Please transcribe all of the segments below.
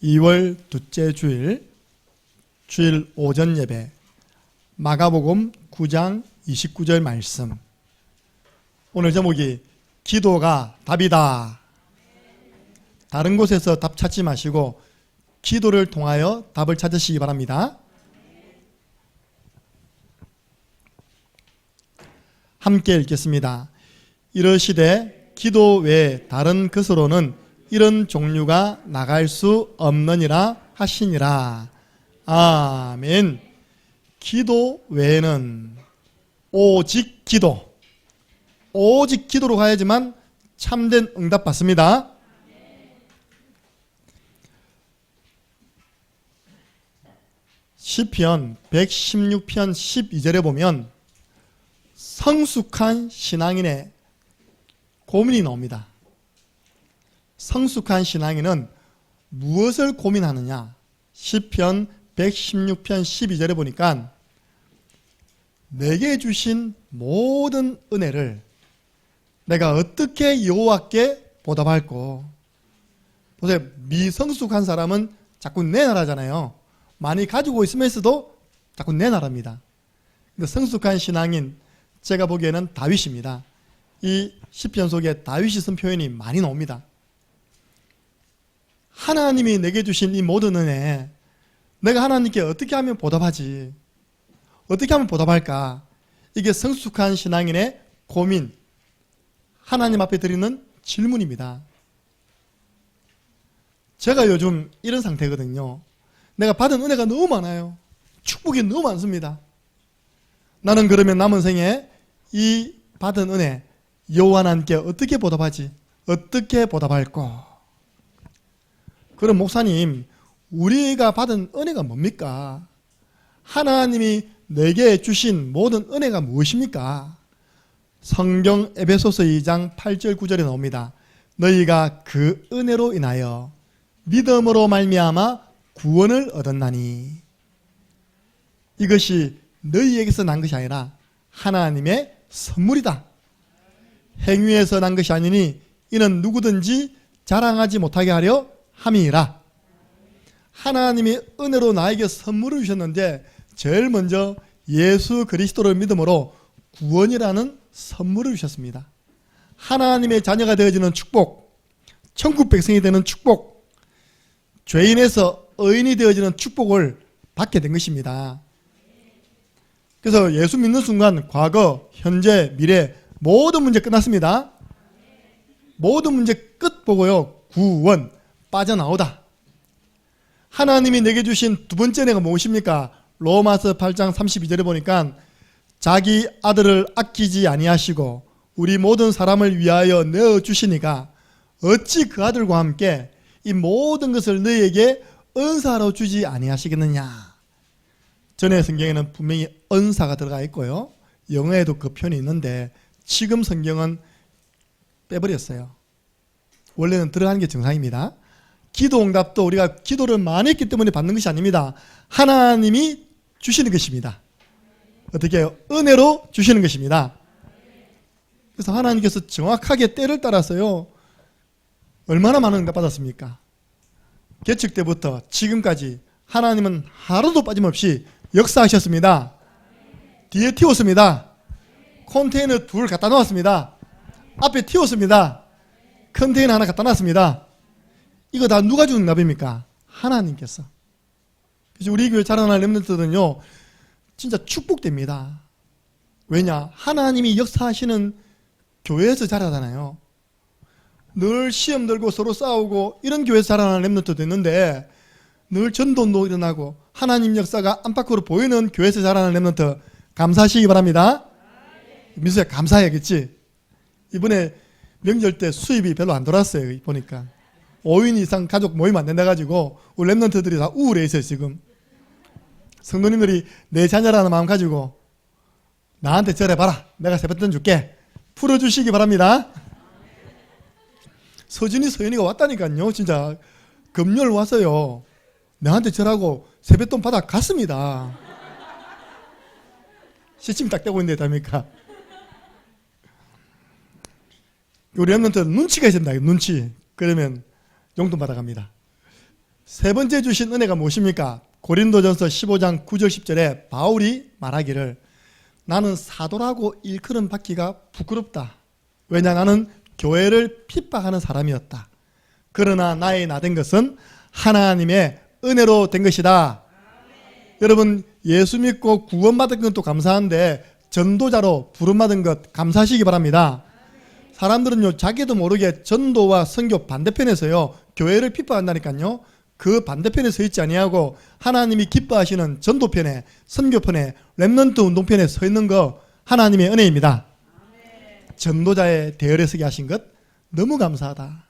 2월 둘째 주일 오전 예배 마가복음 9장 29절 말씀. 오늘 제목이 기도가 답이다. 다른 곳에서 답 찾지 마시고 기도를 통하여 답을 찾으시기 바랍니다. 함께 읽겠습니다. 이러시되 기도 외에 다른 것으로는 이런 종류가 나갈 수 없느니라 하시니라. 아멘. 기도 외에는 오직 기도로 가야지만 참된 응답 받습니다. 시편 116편 12절에 보면 성숙한 신앙인의 고민이 나옵니다. 성숙한 신앙인은 무엇을 고민하느냐? 시편 116편 12절에 보니까 내게 주신 모든 은혜를 내가 어떻게 여호와께 보답할꼬? 보세요. 미성숙한 사람은 자꾸 내나라잖아요. 많이 가지고 있으면서도 자꾸 내나랍니다. 근데 성숙한 신앙인, 제가 보기에는 다윗입니다. 이 시편 속에 다윗이 쓴 표현이 많이 나옵니다. 하나님이 내게 주신 이 모든 은혜, 내가 하나님께 어떻게 하면 보답하지? 어떻게 하면 보답할까? 이게 성숙한 신앙인의 고민, 하나님 앞에 드리는 질문입니다. 제가 요즘 이런 상태거든요. 내가 받은 은혜가 너무 많아요. 축복이 너무 많습니다. 나는 그러면 남은 생에 이 받은 은혜 여호와 하나님께 어떻게 보답하지? 어떻게 보답할까? 그럼 목사님, 우리가 받은 은혜가 뭡니까? 하나님이 내게 주신 모든 은혜가 무엇입니까? 성경 에베소서 2장 8절 9절에 나옵니다. 너희가 그 은혜로 인하여 믿음으로 말미암아 구원을 얻었나니. 이것이 너희에게서 난 것이 아니라 하나님의 선물이다. 행위에서 난 것이 아니니 이는 누구든지 자랑하지 못하게 하려 함이라. 하나님이 은혜로 나에게 선물을 주셨는데 제일 먼저 예수 그리스도를 믿음으로 구원이라는 선물을 주셨습니다. 하나님의 자녀가 되어지는 축복, 천국 백성이 되는 축복, 죄인에서 의인이 되어지는 축복을 받게 된 것입니다. 그래서 예수 믿는 순간 과거, 현재, 미래 모든 문제 끝났습니다. 모든 문제 끝 보고요. 구원, 빠져나오다. 하나님이 내게 주신 두 번째 은혜가 무엇입니까? 로마서 8장 32절에 보니까 자기 아들을 아끼지 아니하시고 우리 모든 사람을 위하여 내어주시니가 어찌 그 아들과 함께 이 모든 것을 너희에게 은사로 주지 아니하시겠느냐. 전에 성경에는 분명히 은사가 들어가 있고요. 영어에도 그 표현이 있는데 지금 성경은 빼버렸어요. 원래는 들어가는 게 정상입니다. 기도 응답도 우리가 기도를 많이 했기 때문에 받는 것이 아닙니다. 하나님이 주시는 것입니다. 어떻게 해요? 은혜로 주시는 것입니다. 그래서 하나님께서 정확하게 때를 따라서요. 얼마나 많은 응답 받았습니까? 개척 때부터 지금까지 하나님은 하루도 빠짐없이 역사하셨습니다. 뒤에 틔웠습니다. 컨테이너 둘 갖다 놓았습니다. 앞에 틔웠습니다. 컨테이너 하나 갖다 놨습니다. 이거 다 누가 주는 응답입니까? 하나님께서. 그래서 우리 교회 자라나는 렘넌트들은요, 진짜 축복됩니다. 왜냐? 하나님이 역사하시는 교회에서 자라잖아요. 늘 시험 들고 서로 싸우고 이런 교회에서 자라나는 렘넌트도 있는데 늘 전도도 일어나고 하나님 역사가 안팎으로 보이는 교회에서 자라나는 렘넌트 감사하시기 바랍니다. 민수야 감사해야겠지? 이번에 명절 때 수입이 별로 안 돌았어요. 보니까 5인 이상 가족 모이면 안 된다 가지고 우리 렘넌트들이 다 우울해 있어요. 지금 성도님들이 내 자녀라는 마음 가지고 나한테 절해봐라, 내가 세뱃돈 줄게, 풀어주시기 바랍니다. 서준이 서연이가 왔다니까요. 진짜 금요일 왔어요. 나한테 절하고 세뱃돈 받아 갔습니다. 시침 딱 떼고 있는데 답니까? 우리 렘넌트 눈치가 있습니다. 눈치. 그러면 용돈 받아갑니다. 세 번째 주신 은혜가 무엇입니까? 고린도전서 15장 9절 10절에 바울이 말하기를 나는 사도라고 일컬음 받기가 부끄럽다. 왜냐 나는 교회를 핍박하는 사람이었다. 그러나 나의 나 된 것은 하나님의 은혜로 된 것이다. 여러분 예수 믿고 구원받은 것도 감사한데 전도자로 부름받은 것 감사하시기 바랍니다. 사람들은요 자기도 모르게 전도와 선교 반대편에서요 교회를 핍박한다니까요. 그 반대편에 서 있지 아니하고 하나님이 기뻐하시는 전도편에 선교편에 렘넌트 운동편에 서 있는 거 하나님의 은혜입니다. 전도자의 대열에 서게 하신 것 너무 감사하다.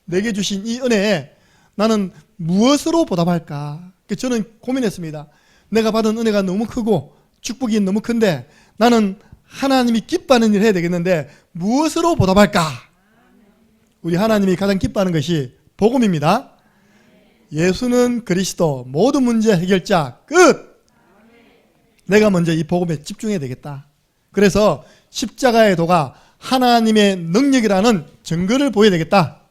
내게 주신 이 은혜에 나는 무엇으로 보답할까? 저는 고민했습니다. 내가 받은 은혜가 너무 크고 축복이 너무 큰데 나는 하나님이 기뻐하는 일을 해야 되겠는데 무엇으로 보답할까? 우리 하나님이 가장 기뻐하는 것이 복음입니다. 예수는 그리스도 모든 문제 해결자 끝! 내가 먼저 이 복음에 집중해야 되겠다. 그래서 십자가의 도가 하나님의 능력이라는 증거를 보여야 되겠다.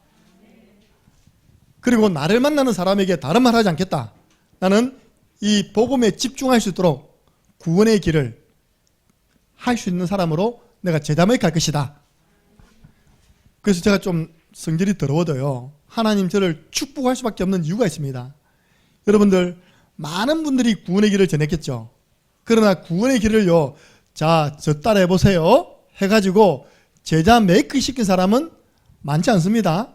그리고 나를 만나는 사람에게 다른 말 하지 않겠다. 나는 이 복음에 집중할 수 있도록 구원의 길을 할 수 있는 사람으로 내가 제자매에 갈 것이다. 그래서 제가 좀 성질이 더러워도요 하나님 저를 축복할 수밖에 없는 이유가 있습니다. 여러분들 많은 분들이 구원의 길을 전했겠죠. 그러나 구원의 길을요 자, 저 따라해 보세요 해가지고 제자 메이크 시킨 사람은 많지 않습니다.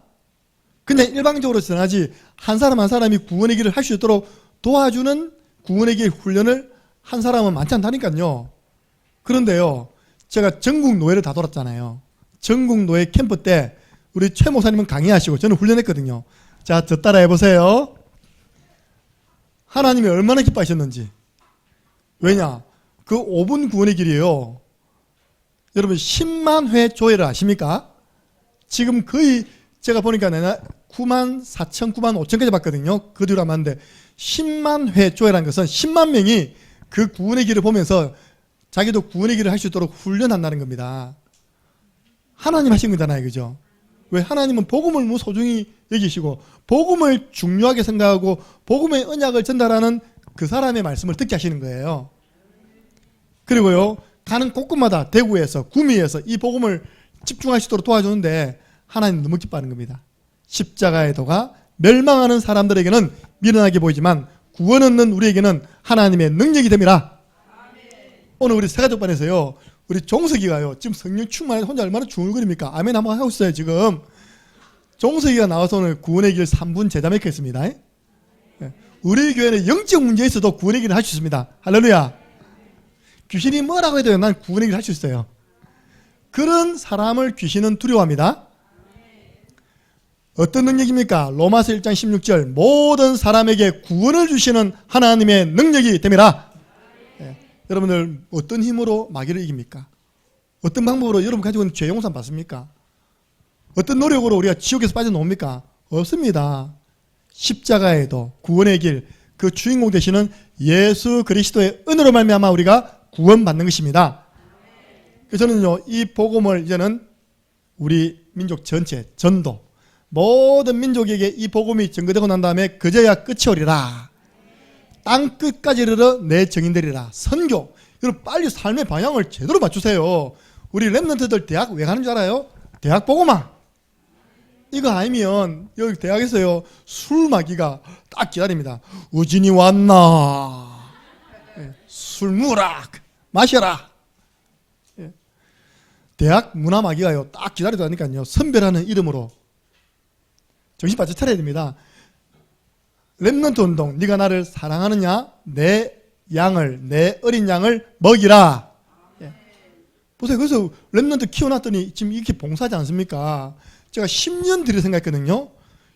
그냥 일방적으로 전하지 한 사람 한 사람이 구원의 길을 할 수 있도록 도와주는 구원의 길 훈련을 한 사람은 많지 않다니까요. 그런데요 제가 전국 노예를 다 돌았잖아요. 전국 노예 캠프 때 우리 최 목사님은 강의하시고 저는 훈련했거든요. 자, 저 따라 해보세요. 하나님이 얼마나 기뻐하셨는지. 왜냐? 그 5분 구원의 길이에요. 여러분 10만 회 조회를 아십니까? 지금 거의 제가 보니까 내가 9만 4천, 9만 5천까지 봤거든요. 그 뒤로 하면 안 돼. 10만 회 조회라는 것은 10만 명이 그 구원의 길을 보면서 자기도 구원의 길을 할 수 있도록 훈련한다는 겁니다. 하나님 하신 거잖아요. 그죠? 왜? 하나님은 복음을 너무 소중히 여기시고 복음을 중요하게 생각하고 복음의 언약을 전달하는 그 사람의 말씀을 듣게 하시는 거예요. 그리고요 가는 곳곳마다 대구에서 구미에서 이 복음을 집중할 수 있도록 도와주는데 하나님 너무 기뻐하는 겁니다. 십자가의 도가 멸망하는 사람들에게는 미련하게 보이지만 구원 얻는 우리에게는 하나님의 능력이 됩니다. 오늘 우리 새가족반에서요 우리 종석이가요 지금 성령 충만해서 혼자 얼마나 중얼거립니까? 아멘 한번 하고 있어요. 지금 종석이가 나와서 오늘 구원의 길 3분 제자 메이크 했습니다. 우리 교회는 영적 문제에 있어도 구원의 길을 할 수 있습니다. 할렐루야. 귀신이 뭐라고 해도 난 구원의 길을 할 수 있어요. 그런 사람을 귀신은 두려워합니다. 어떤 능력입니까? 로마서 1장 16절 모든 사람에게 구원을 주시는 하나님의 능력이 됩니다. 여러분들 어떤 힘으로 마귀를 이깁니까? 어떤 방법으로 여러분 가지고 있는 죄 용서 받습니까? 어떤 노력으로 우리가 지옥에서 빠져나옵니까? 없습니다. 십자가에도 구원의 길, 그 주인공 되시는 예수 그리스도의 은혜로 말미암아 우리가 구원받는 것입니다. 그래서 저는요 이 복음을 이제는 우리 민족 전체 전도 모든 민족에게 이 복음이 전거되고 난 다음에 그제야 끝이 오리라. 땅 끝까지 이르러 내 증인되리라. 선교. 여러분 빨리 삶의 방향을 제대로 맞추세요. 우리 랩런트들 대학 왜 가는 줄 알아요? 대학 복음화. 이거 아니면 여기 대학에서요 술 마기가 딱 기다립니다. 우진이 왔나? 술 무라 마셔라. 대학 문화 마기가요 딱 기다리다니까요 선별하는 이름으로 정신 바짝 차려야 됩니다. 렘넌트 운동, 네가 나를 사랑하느냐? 내 양을, 내 어린 양을 먹이라. 보세요. 그래서 렘넌트 키워놨더니 지금 이렇게 봉사하지 않습니까? 제가 10년 뒤를 생각했거든요.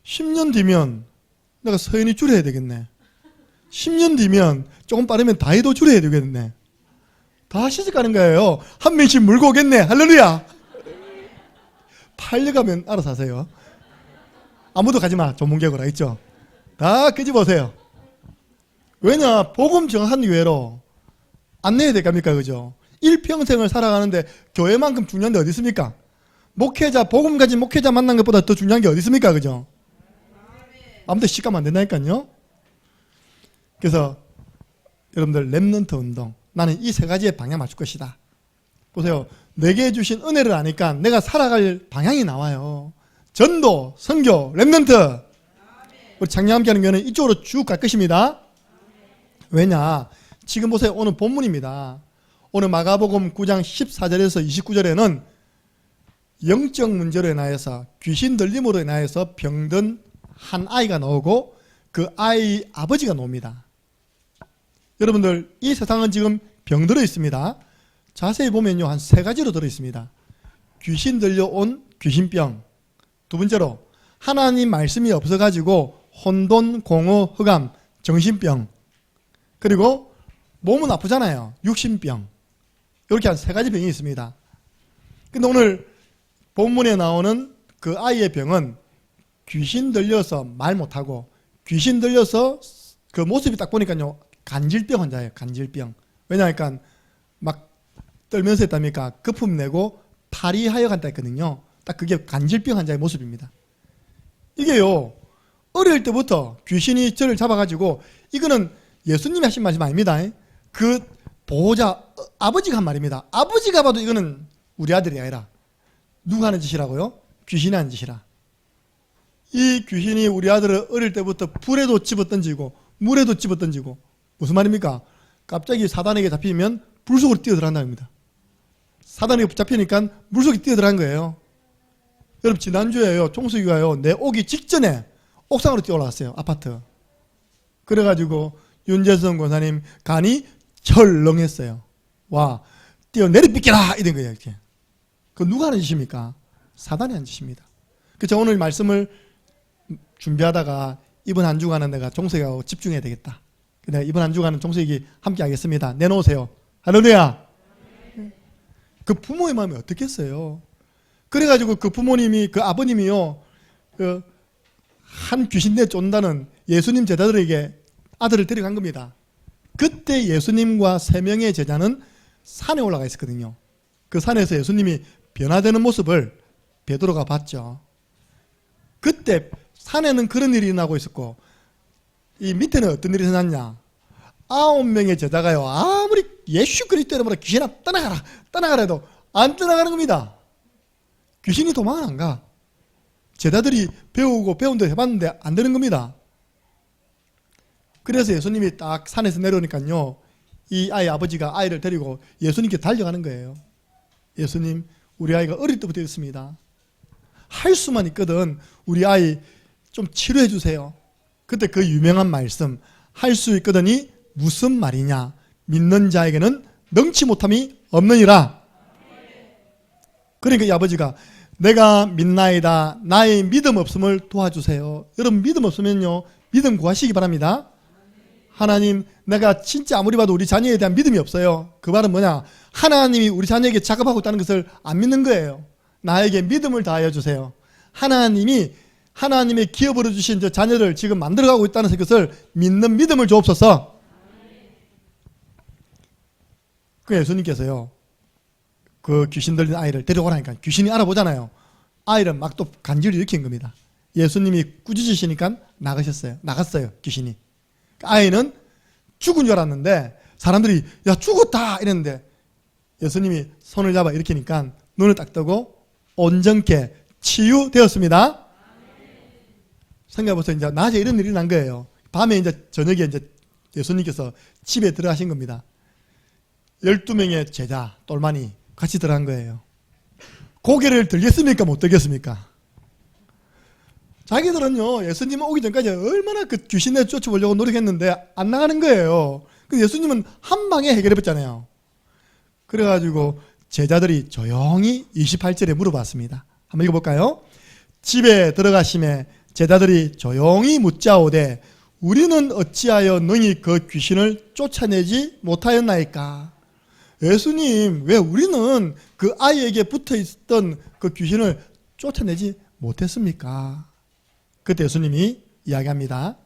10년 뒤면 내가 서연이 줄여야 되겠네. 10년 뒤면 조금 빠르면 다이도 줄여야 되겠네. 다 시집가는 거예요. 한 명씩 물고 오겠네. 할렐루야. 팔려가면 알아서 하세요. 아무도 가지마. 전문객으로 있죠. 다 끄집어오세요. 왜냐? 복음 정한 교회로 안 내야 될 겁니까? 그죠? 일평생을 살아가는데 교회만큼 중요한 데 어디 있습니까? 목회자, 복음 가진 목회자 만난 것보다 더 중요한 게 어디 있습니까? 그죠? 아무튼 시가면 안 된다니까요. 그래서 여러분들 렘넌트 운동, 나는 이 세 가지의 방향 맞출 것이다. 보세요. 내게 주신 은혜를 아니까 내가 살아갈 방향이 나와요. 전도, 선교, 렘넌트. 우리 작년 함께 하는 교회는 이쪽으로 쭉 갈 것입니다. 왜냐? 지금 보세요. 오늘 본문입니다. 오늘 마가복음 9장 14절에서 29절에는 영적 문제로 인하여서 귀신 들림으로 인하여서 병든 한 아이가 나오고 그 아이 아버지가 나옵니다. 여러분들 이 세상은 지금 병들어 있습니다. 자세히 보면요 한 세 가지로 들어 있습니다. 귀신 들려온 귀신병, 두 번째로 하나님 말씀이 없어가지고 혼돈, 공허, 흑암, 정신병, 그리고 몸은 아프잖아요. 육신병. 이렇게 한 세 가지 병이 있습니다. 근데 오늘 본문에 나오는 그 아이의 병은 귀신 들려서 말 못하고 귀신 들려서 그 모습이 딱 보니까요 간질병 환자예요. 간질병. 왜냐하니까 막 떨면서 했답니까? 거품 내고 탈이 하여간다 했거든요. 딱 그게 간질병 환자의 모습입니다. 이게요 어릴 때부터 귀신이 저를 잡아가지고, 이거는 예수님이 하신 말씀 아닙니다. 그 보호자 아버지가 한 말입니다. 아버지가 봐도 이거는 우리 아들이 아니라 누가 하는 짓이라고요? 귀신이 하는 짓이라. 이 귀신이 우리 아들을 어릴 때부터 불에도 집어던지고 물에도 집어던지고, 무슨 말입니까? 갑자기 사단에게 잡히면 물속으로 뛰어들어간다는 겁니다. 사단에게 잡히니까 물속에 뛰어들어간 거예요. 여러분 지난주에요 종석이가요 내 오기 직전에 옥상으로 뛰어올라갔어요. 아파트. 그래가지고 윤재성 권사님 간이 철렁했어요. 와 뛰어내리 삐끼라 이런 거예요. 이렇게. 그 누가 하는 짓입니까? 사단이 하는 짓입니다. 그래서 오늘 말씀을 준비하다가 이번 한 주간은 내가 종석이하고 집중해야 되겠다. 내가 이번 한 주간은 종석이 함께 하겠습니다. 내놓으세요. 할렐루야. 그 부모의 마음이 어떻겠어요? 그래가지고 그 부모님이, 그 아버님이요 한 귀신 내쫓는다는 예수님 제자들에게 아들을 데려간 겁니다. 그때 예수님과 3명의 제자는 산에 올라가 있었거든요. 그 산에서 예수님이 변화되는 모습을 베드로가 봤죠. 그때 산에는 그런 일이 일어나고 있었고, 이 밑에는 어떤 일이 일어났냐? 9명의 제자가요 아무리 예수 그리스도 이름으로 귀신아 떠나가라 해도 안 떠나가는 겁니다. 귀신이 도망을 안 가. 제자들이 배우고 배운 대로 해봤는데 안 되는 겁니다. 그래서 예수님이 딱 산에서 내려오니까요 이 아이 아버지가 아이를 데리고 예수님께 달려가는 거예요. 예수님, 우리 아이가 어릴 때부터 있습니다. 할 수만 있거든 우리 아이 좀 치료해 주세요. 그때 그 유명한 말씀, 할 수 있거든이 무슨 말이냐? 믿는 자에게는 능치 못함이 없느니라. 그러니까 이 아버지가 내가 믿나이다. 나의 믿음 없음을 도와주세요. 여러분 믿음 없으면요 믿음 구하시기 바랍니다. 하나님, 내가 진짜 아무리 봐도 우리 자녀에 대한 믿음이 없어요. 그 말은 뭐냐? 하나님이 우리 자녀에게 작업하고 있다는 것을 안 믿는 거예요. 나에게 믿음을 다하여 주세요. 하나님이 하나님의 기업으로 주신 저 자녀를 지금 만들어가고 있다는 것을 믿는 믿음을 주옵소서. 그 예수님께서요 그 귀신 들린 아이를 데려오라니까 귀신이 알아보잖아요. 아이를 막 또 간질을 일으킨 겁니다. 예수님이 꾸짖으시니까 나갔어요 귀신이. 아이는 죽은 줄 알았는데 사람들이 야 죽었다 이랬는데 예수님이 손을 잡아 일으키니까 눈을 딱 뜨고 온전케 치유되었습니다. 생각해보세요. 이제 낮에 이런 일이 난 거예요. 밤에 이제 저녁에 이제 예수님께서 집에 들어가신 겁니다. 12명의 제자 똘마니 같이 들어간 거예요. 고개를 들겠습니까? 못 들겠습니까? 자기들은요 예수님 오기 전까지 얼마나 그 귀신에 쫓아보려고 노력했는데 안 나가는 거예요. 근데 예수님은 한 방에 해결해봤잖아요. 그래가지고 제자들이 조용히 28절에 물어봤습니다. 한번 읽어볼까요? 집에 들어가심에 제자들이 조용히 묻자오되 우리는 어찌하여 너희 그 귀신을 쫓아내지 못하였나이까? 예수님, 왜 우리는 그 아이에게 붙어있던 그 귀신을 쫓아내지 못했습니까? 그때 예수님이 이야기합니다.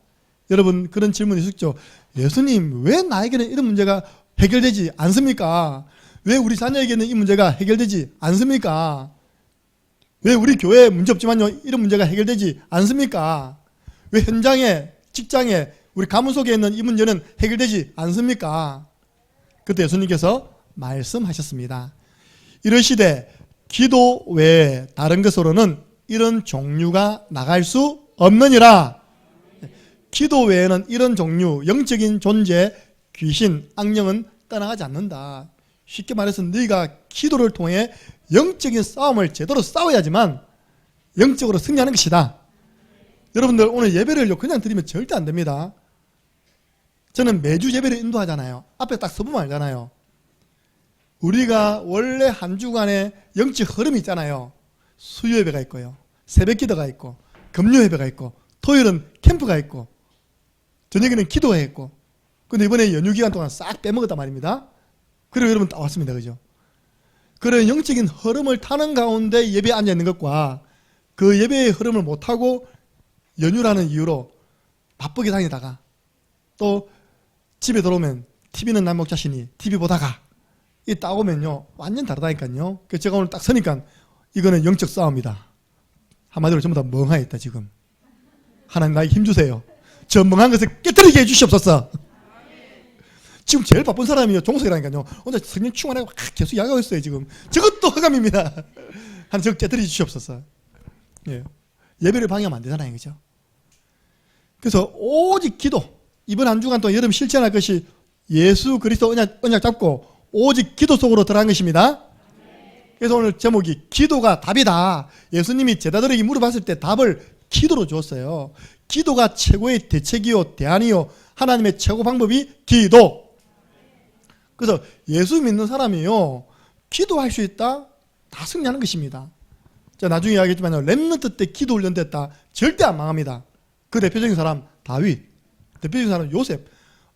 여러분 그런 질문이 있었죠. 예수님, 왜 나에게는 이런 문제가 해결되지 않습니까? 왜 우리 자녀에게는 이 문제가 해결되지 않습니까? 왜 우리 교회에 문제 없지만요 이런 문제가 해결되지 않습니까? 왜 현장에, 직장에, 우리 가문 속에 있는 이 문제는 해결되지 않습니까? 그때 예수님께서 말씀하셨습니다. 이러시되 기도 외에 다른 것으로는 이런 종류가 나갈 수 없느니라. 기도 외에는 이런 종류, 영적인 존재, 귀신, 악령은 떠나가지 않는다. 쉽게 말해서 너희가 기도를 통해 영적인 싸움을 제대로 싸워야지만 영적으로 승리하는 것이다. 여러분들 오늘 예배를요 그냥 드리면 절대 안 됩니다. 저는 매주 예배를 인도하잖아요. 앞에 딱 서보면 알잖아요. 우리가 원래 한 주간에 영적 흐름이 있잖아요. 수요 예배가 있고요, 새벽 기도가 있고, 금요 예배가 있고, 토요일은 캠프가 있고, 저녁에는 기도가 있고. 근데 이번에 연휴 기간 동안 싹 빼먹었단 말입니다. 그리고 여러분 딱 왔습니다. 그죠? 그런 영적인 흐름을 타는 가운데 예배에 앉아 있는 것과 그 예배의 흐름을 못하고 연휴라는 이유로 바쁘게 다니다가 또 집에 들어오면 TV는 남목 자신이 TV 보다가 이 딱 오면요 완전 다르다니까요. 그래서 제가 오늘 딱 서니까 이거는 영적 싸움이다. 한마디로 전부 다 멍하게 있다. 지금 하나님 나에게 힘주세요. 저 멍한 것을 깨뜨리게 해주시옵소서. 지금 제일 바쁜 사람이요 종석이라니까요. 오늘 성령 충만하고 계속 야가고 있어요. 지금 저것도 흑암입니다. 하나님 저거 깨뜨려 주시옵소서. 예. 예배를 방해하면 안 되잖아요. 그죠? 그래서 오직 기도, 이번 한 주간 동안 여러분 실천할 것이 예수 그리스도 언약 잡고 오직 기도 속으로 들어간 것입니다. 그래서 오늘 제목이 기도가 답이다. 예수님이 제자들에게 물어봤을 때 답을 기도로 주었어요. 기도가 최고의 대책이요 대안이요 하나님의 최고 방법이 기도. 그래서 예수 믿는 사람이요 기도할 수 있다, 다 승리하는 것입니다. 자, 나중에 이야기했지만 렘넌트 때 기도 훈련 됐다, 절대 안 망합니다. 그 대표적인 사람 다윗, 대표적인 사람 요셉.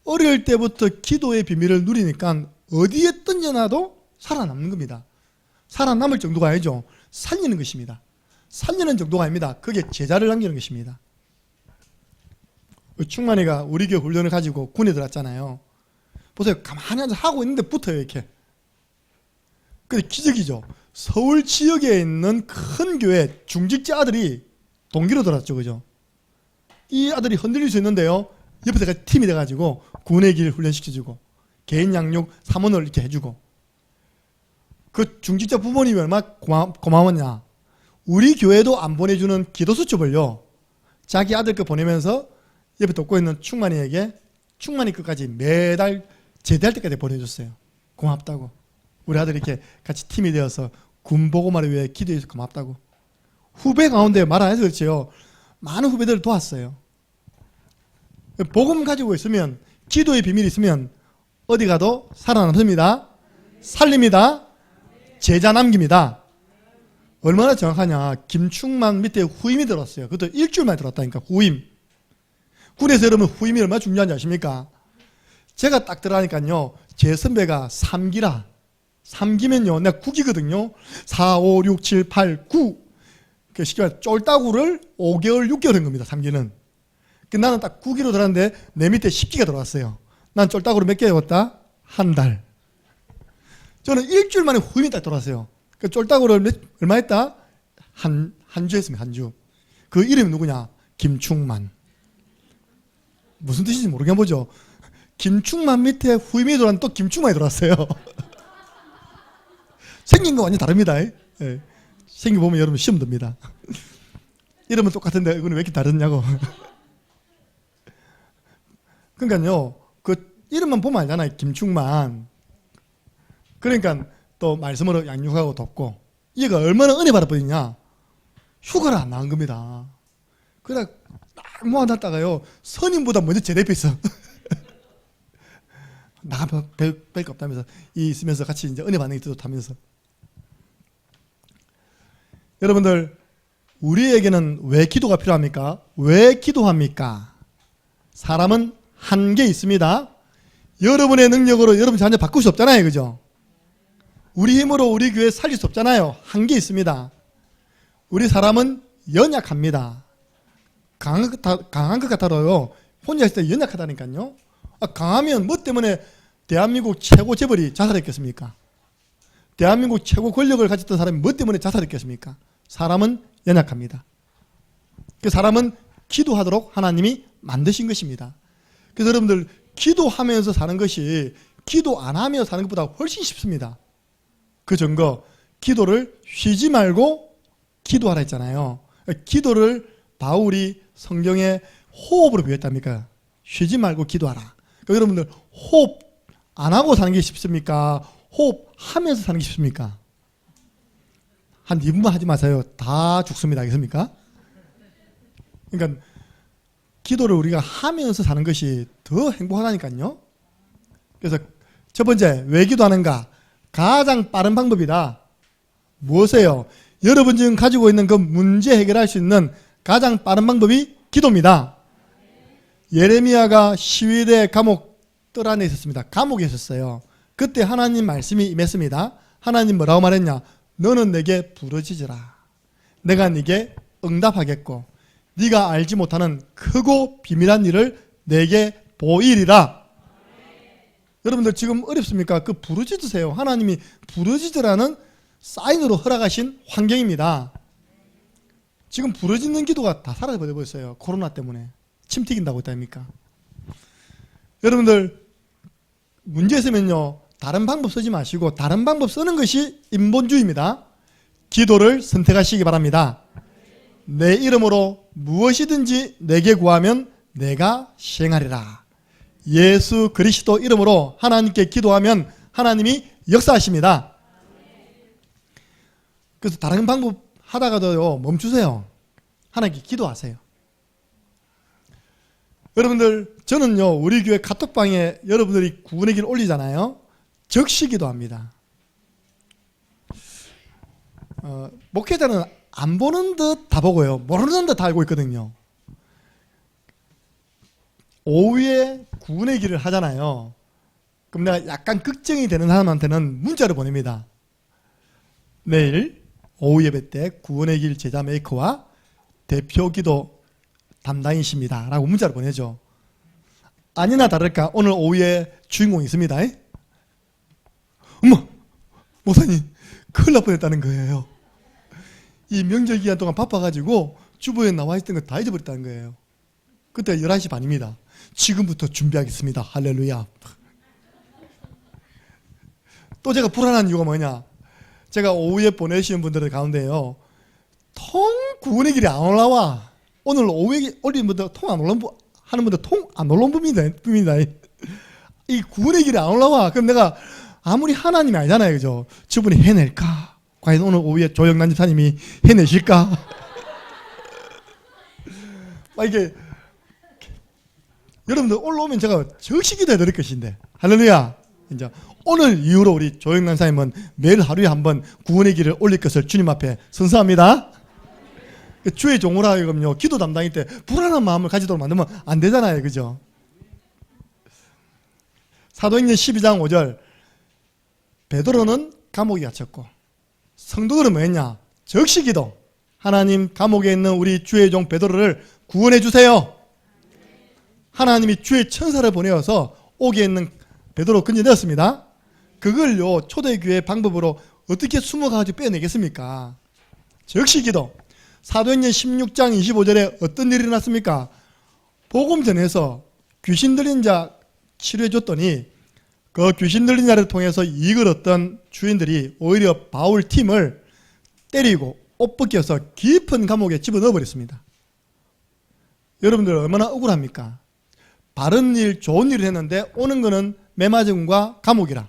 어릴 때부터 기도의 비밀을 누리니까 어디에 던져놔도 살아남는 겁니다. 살아남을 정도가 아니죠. 살리는 것입니다. 살리는 정도가 아닙니다. 그게 제자를 남기는 것입니다. 충만이가 우리 교회 훈련을 가지고 군에 들어왔잖아요. 보세요. 가만히 앉아서 하고 있는데 붙어요. 이렇게. 근데 기적이죠. 서울 지역에 있는 큰 교회 중직자 아들이 동기로 들어왔죠. 그죠? 이 아들이 흔들릴 수 있는데요. 옆에서 팀이 돼가지고 군의 길 훈련시켜주고 개인 양육 사문을 이렇게 해주고. 그 중직자 부모님이 얼마나 고마웠냐. 우리 교회도 안 보내주는 기도 수첩을요 자기 아들 거 보내면서 옆에 돕고 있는 충만이에게 충만이 끝까지 매달 제대할 때까지 보내줬어요. 고맙다고. 우리 아들이 이렇게 같이 팀이 되어서 군 보고말을 위해 기도해서 고맙다고. 후배 가운데 말 안 해서 그렇지요. 많은 후배들을 도왔어요. 복음 가지고 있으면, 기도의 비밀이 있으면 어디 가도 살아남습니다. 살립니다. 제자 남깁니다. 얼마나 정확하냐. 김충만 밑에 후임이 들었어요. 그것도 일주일 만에 들었다니까. 후임. 군에서 여러분 후임이 얼마나 중요한지 아십니까? 제가 딱 들어가니까요 제 선배가 3기라. 3기면요 내가 9기거든요 4, 5, 6, 7, 8, 9. 그 쉽게 말해 쫄따구를 5개월, 6개월 한 겁니다. 3기는. 나는 딱 9기로 들어갔는데 내 밑에 10기가 들어왔어요. 난 쫄따구로 몇 개 해봤다? 한 달. 저는 일주일 만에 후임이 딱 들어왔어요. 그 쫄따구를 얼마 했다? 한 주 했습니다. 한 주. 그 이름이 누구냐? 김충만. 무슨 뜻인지 모르겠나 보죠. 김충만 밑에 후임이 들어왔는데 또 김충만이 들어왔어요. 생긴 거 완전 다릅니다. 예. 생긴 거 보면 여러분 시험 듭니다. 이름은 똑같은데 이거는 왜 이렇게 다르냐고. 그러니까요, 그 이름만 보면 알잖아요. 김충만. 그러니까 또 말씀으로 양육하고 돕고. 얘가 얼마나 은혜 받아버리냐. 휴가를 안 나간 겁니다. 그러다 딱 모아놨다가요 선임보다 먼저 제 옆에 있어. 나가면 뵐 거 없다면서 있으면서 같이 이제 은혜 받는 게 뜻하면서. 여러분들 우리에게는 왜 기도가 필요합니까? 왜 기도합니까? 사람은 한계 있습니다. 여러분의 능력으로 여러분 자녀 바꿀 수 없잖아요. 그죠? 우리 힘으로 우리 교회 살릴 수 없잖아요. 한계 있습니다. 우리 사람은 연약합니다. 강한 것 같아도요 혼자 있을 때 연약하다니까요. 강하면 뭐 때문에 대한민국 최고 재벌이 자살했겠습니까? 대한민국 최고 권력을 가졌던 사람이 뭐 때문에 자살했겠습니까? 사람은 연약합니다. 그 사람은 기도하도록 하나님이 만드신 것입니다. 그래서 여러분들 기도하면서 사는 것이 기도 안 하며 사는 것보다 훨씬 쉽습니다. 그 증거, 기도를 쉬지 말고 기도하라 했잖아요. 기도를 바울이 성경에 호흡으로 비유했답니까? 쉬지 말고 기도하라. 그러니까 여러분들 호흡 안 하고 사는 게 쉽습니까? 호흡하면서 사는 게 쉽습니까? 한 2분만 하지 마세요. 다 죽습니다. 알겠습니까? 그러니까 기도를 우리가 하면서 사는 것이 더 행복하다니까요. 그래서 첫 번째, 왜 기도하는가? 가장 빠른 방법이다. 무엇이에요? 여러분 지금 가지고 있는 그 문제 해결할 수 있는 가장 빠른 방법이 기도입니다. 예레미야가 시위대 감옥 뜰 안에 있었습니다. 감옥에 있었어요. 그때 하나님 말씀이 임했습니다. 하나님 뭐라고 말했냐? 너는 내게 부르짖으라. 내가 네게 응답하겠고 네가 알지 못하는 크고 비밀한 일을 내게 보이리라. 여러분들 지금 어렵습니까? 그 부르짖으세요. 하나님이 부르짖으라는 사인으로 허락하신 환경입니다. 지금 부르짖는 기도가 다 사라져버려 있어요. 코로나 때문에. 침 튀긴다고 했다니까. 여러분들 문제 있으면요, 다른 방법 쓰지 마시고 다른 방법 쓰는 것이 인본주의입니다. 기도를 선택하시기 바랍니다. 내 이름으로 무엇이든지 내게 구하면 내가 시행하리라. 예수 그리스도 이름으로 하나님께 기도하면 하나님이 역사하십니다. 그래서 다른 방법 하다가도요, 멈추세요. 하나님께 기도하세요. 여러분들, 저는요, 우리 교회 카톡방에 여러분들이 구원의 길 올리잖아요. 적시 기도합니다. 목회자는 안 보는 듯 다 보고요, 모르는 듯 다 알고 있거든요. 오후에 구원의 길을 하잖아요. 그럼 내가 약간 걱정이 되는 사람한테는 문자를 보냅니다. 내일 오후 예배 때 구원의 길 제자 메이커와 대표 기도 담당이십니다 라고 문자를 보내죠. 아니나 다를까 오늘 오후에 주인공이 있습니다. 어머, 목사님 큰일 날 뻔했다는 거예요. 이 명절 기간 동안 바빠가지고 주부에 나와 있던 거 다 잊어버렸다는 거예요. 그때 11시 반입니다. 지금부터 준비하겠습니다. 할렐루야. 또 제가 불안한 이유가 뭐냐, 제가 오후에 보내시는 분들 가운데요, 통 구원의 길이 안 올라와. 오늘 오후에 올리는 분들 통 안 올라온 하는 분들 통 안 올라온 분입니다. 이 구원의 길이 안 올라와. 그럼 내가 아무리 하나님이 아니잖아요, 그죠? 저분이 해낼까? 과연 오늘 오후에 조영란 집사님이 해내실까? 이게 여러분들 올라오면 제가 적시 기도해 드릴 것인데, 할렐루야. 이제 오늘 이후로 우리 조영란 사님은 매일 하루에 한번 구원의 길을 올릴 것을 주님 앞에 선서합니다. 주의 종으로 하여금요, 기도 담당일 때 불안한 마음을 가지도록 만들면 안 되잖아요, 그죠? 사도행전 12장 5절, 베드로는 감옥에 갇혔고 성도들은 뭐 했냐? 적시 기도. 하나님, 감옥에 있는 우리 주의 종 베드로를 구원해 주세요. 하나님이 주의 천사를 보내어서 옥에 있는 베드로 건져내었습니다. 그걸요, 초대교회 방법으로 어떻게 숨어가지고 빼내겠습니까? 적시 기도. 사도행전 16장 25절에 어떤 일이 일어났습니까? 복음 전해서 귀신 들린 자 치료해 줬더니 그 귀신 들린 자를 통해서 이익을 얻던 주인들이 오히려 바울 팀을 때리고 옷 벗겨서 깊은 감옥에 집어넣어 버렸습니다. 여러분들 얼마나 억울합니까? 바른 일, 좋은 일을 했는데 오는 거는 매맞음과 감옥이라.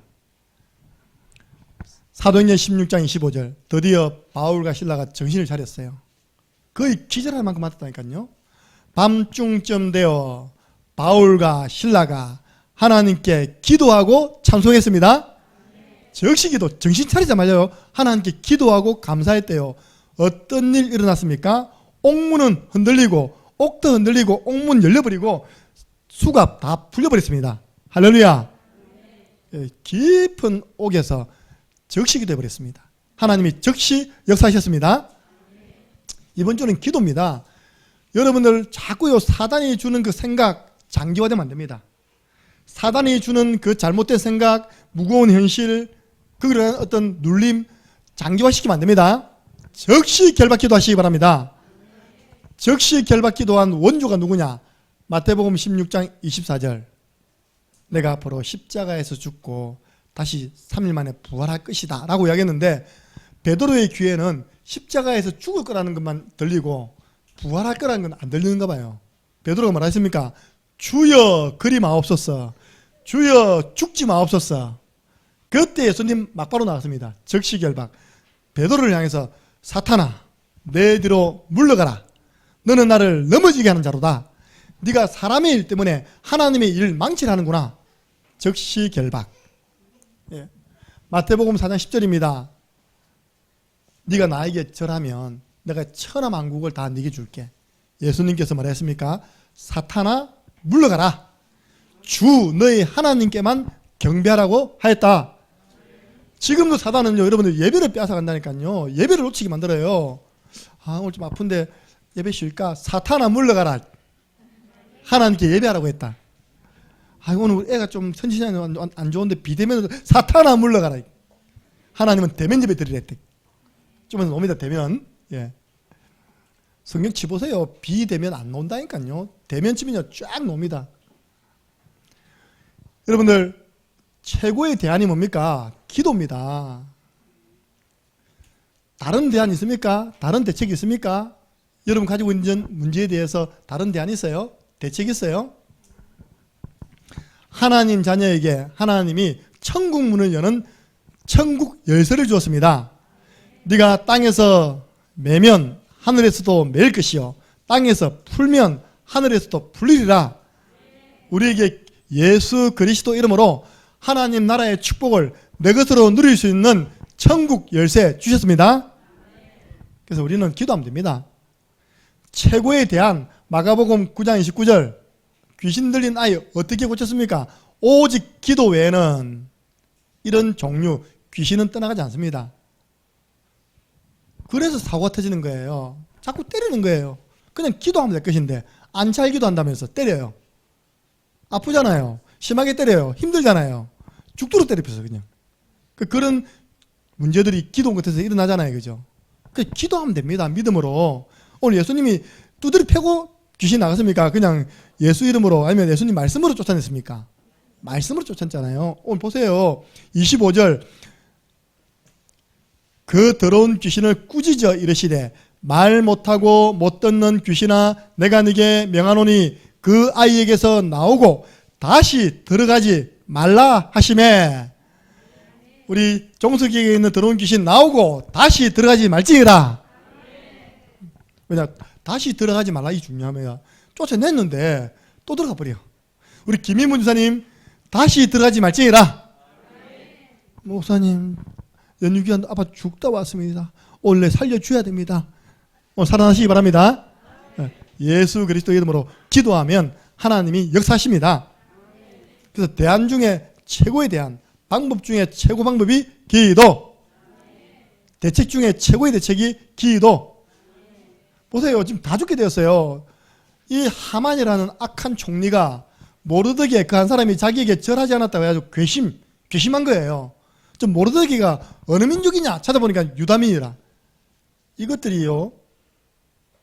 사도행전 16장 25절, 드디어 바울과 실라가 정신을 차렸어요. 거의 기절할 만큼 맞았다니까요. 밤중쯤 되어 바울과 실라가 하나님께 기도하고 찬송했습니다. 적시 기도, 정신 차리자마자 하나님께 기도하고 감사했대요. 어떤 일 일어났습니까? 옥문은 흔들리고 옥도 흔들리고 옥문 열려버리고 수갑 다 풀려버렸습니다. 할렐루야. 깊은 옥에서 적시 기도해버렸습니다. 하나님이 적시 역사하셨습니다. 이번 주는 기도입니다. 여러분들 자꾸 사단이 주는 그 생각 장기화되면 안 됩니다. 사단이 주는 그 잘못된 생각, 무거운 현실, 그런 어떤 눌림 장기화시키면 안 됩니다. 적시 결박기도 하시기 바랍니다. 즉시 결박 기도한 원조가 누구냐? 마태복음 16장 24절. 내가 앞으로 십자가에서 죽고 다시 3일 만에 부활할 것이다 라고 이야기했는데, 베드로의 귀에는 십자가에서 죽을 거라는 것만 들리고 부활할 거라는 건 안 들리는가 봐요. 베드로가 뭐라 했습니까? 주여 그리 마옵소서, 주여 죽지 마옵소서. 그때 예수님 막바로 나왔습니다. 즉시 결박. 베드로를 향해서 사탄아 내 뒤로 물러가라. 너는 나를 넘어지게 하는 자로다. 네가 사람의 일 때문에 하나님의 일을 망치하는구나. 즉시 결박. 예. 마태복음 4장 10절입니다. 네가 나에게 절하면 내가 천하만국을 다 네게 줄게. 예수님께서 말했습니까? 사탄아 물러가라. 주 너희 하나님께만 경배하라고 하였다. 지금도 사단은요, 여러분들 예배를 빼앗아 간다니까요. 예배를 놓치게 만들어요. 아, 오늘 좀 아픈데 예배 쉴까? 사탄아 물러가라. 하나님께 예배하라고 했다. 아, 오늘 애가 좀 선지자는 안 좋은데 비대면으로 사탄아 물러가라. 하나님은 대면 예배 드리랬대. 좀 옵니다, 대면. 예. 성경 치보세요. 비대면 안 나온다니까요. 대면 치면요, 쫙 나옵니다. 여러분들, 최고의 대안이 뭡니까? 기도입니다. 다른 대안 있습니까? 다른 대책이 있습니까? 여러분 가지고 있는 문제에 대해서 다른 대안이 있어요? 대책이 있어요? 하나님 자녀에게 하나님이 천국 문을 여는 천국 열쇠를 주었습니다. 네가 땅에서 매면 하늘에서도 매일 것이요 땅에서 풀면 하늘에서도 풀리리라. 우리에게 예수 그리스도 이름으로 하나님 나라의 축복을 내 것으로 누릴 수 있는 천국 열쇠 주셨습니다. 그래서 우리는 기도하면 됩니다. 최고의 대안, 마가복음 9장 29절. 귀신 들린 아이 어떻게 고쳤습니까? 오직 기도 외에는 이런 종류 귀신은 떠나가지 않습니다. 그래서 사고가 터지는 거예요. 자꾸 때리는 거예요. 그냥 기도하면 될 것인데 안 잘 기도한다면서 때려요. 아프잖아요. 심하게 때려요. 힘들잖아요. 죽도록 때려펴서 그냥. 그런 문제들이 기도 끝에서 일어나잖아요. 그죠? 기도하면 됩니다. 믿음으로. 오늘 예수님이 두드려 패고 귀신 나갔습니까? 그냥 예수 이름으로 아니면 예수님 말씀으로 쫓아냈습니까? 말씀으로 쫓았잖아요. 오늘 보세요. 25절. 그 더러운 귀신을 꾸짖어 이르시되 말 못하고 못 듣는 귀신아 내가 네게 명하노니 그 아이에게서 나오고 다시 들어가지 말라 하시매. 우리 종석이에게 있는 더러운 귀신 나오고 다시 들어가지 말지니라. 왜냐? 다시 들어가지 말라 이 중요합니다. 쫓아냈는데 또 들어가 버려. 우리 김인문 주사님 다시 들어가지 말지니라. 목사님 연유기한 아빠 죽다 왔습니다. 원래 살려줘야 됩니다. 오늘 살아나시기 바랍니다. 예수 그리스도 이름으로 기도하면 하나님이 역사하십니다. 그래서 대안 중에 최고의 대안, 방법 중에 최고 방법이 기도. 대책 중에 최고의 대책이 기도. 보세요. 지금 다 죽게 되었어요. 이 하만이라는 악한 총리가 모르드게 그 한 사람이 자기에게 절하지 않았다고 해가지고 괘씸한 거예요. 좀 모르드게가 어느 민족이냐 찾아보니까 유다민이라. 이것들이요.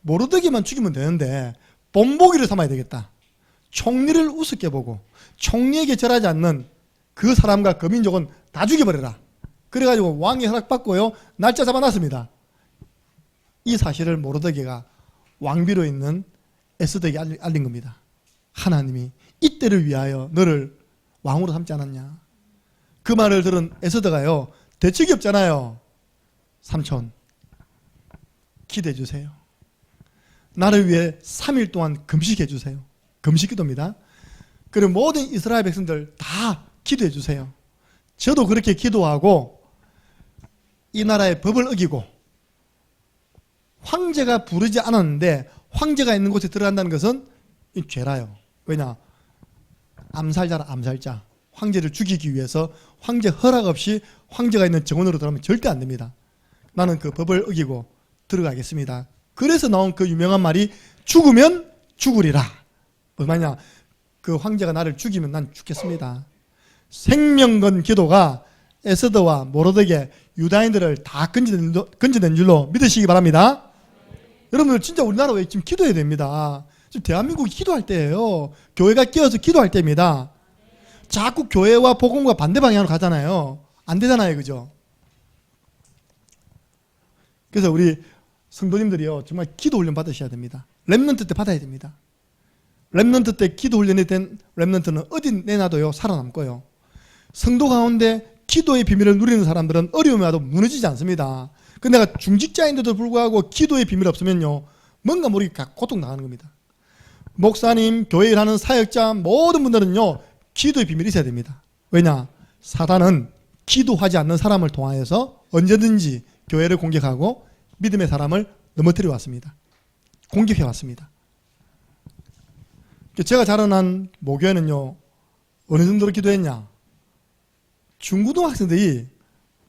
모르드게만 죽이면 되는데 본보기를 삼아야 되겠다. 총리를 우습게 보고 총리에게 절하지 않는 그 사람과 그 민족은 다 죽여버려라. 그래가지고 왕이 허락받고요. 날짜 잡아놨습니다. 이 사실을 모르드게가 왕비로 있는 에스더에게 알린 겁니다. 하나님이 이때를 위하여 너를 왕으로 삼지 않았냐. 그 말을 들은 에스더가요. 대책이 없잖아요. 삼촌 기도해 주세요. 나를 위해 3일 동안 금식해 주세요. 금식기도입니다. 그리고 모든 이스라엘 백성들 다 기도해 주세요. 저도 그렇게 기도하고 이 나라의 법을 어기고 황제가 부르지 않았는데 황제가 있는 곳에 들어간다는 것은 죄라요. 왜냐? 암살자라 암살자. 황제를 죽이기 위해서 황제 허락 없이 황제가 있는 정원으로 들어가면 절대 안 됩니다. 나는 그 법을 어기고 들어가겠습니다. 그래서 나온 그 유명한 말이 죽으면 죽으리라. 뭐냐? 그 황제가 나를 죽이면 난 죽겠습니다. 생명 건 기도가 에스더와 모르드게 유다인들을 다 건져낸 줄로 믿으시기 바랍니다. 여러분들 진짜 우리나라 왜 지금 기도해야 됩니다. 지금 대한민국이 기도할 때예요. 교회가 끼어서 기도할 때입니다. 자꾸 교회와 복음과 반대 방향으로 가잖아요. 안 되잖아요. 그죠? 그래서 우리 성도님들이요, 정말 기도 훈련 받으셔야 됩니다. 렘넌트 때 받아야 됩니다. 렘넌트 때 기도 훈련이 된 렘넌트는 어디 내놔도요 살아남고요. 성도 가운데 기도의 비밀을 누리는 사람들은 어려움이 와도 무너지지 않습니다. 근데 내가 중직자인데도 불구하고 기도의 비밀이 없으면요, 뭔가 모르게 고통당하는 겁니다. 목사님, 교회 일하는 사역자 모든 분들은요 기도의 비밀이 있어야 됩니다. 왜냐? 사단은 기도하지 않는 사람을 통하여서 언제든지 교회를 공격하고 믿음의 사람을 넘어뜨려 왔습니다. 공격해 왔습니다. 제가 자라난 모교회는요, 어느 정도로 기도했냐? 중고등학생들이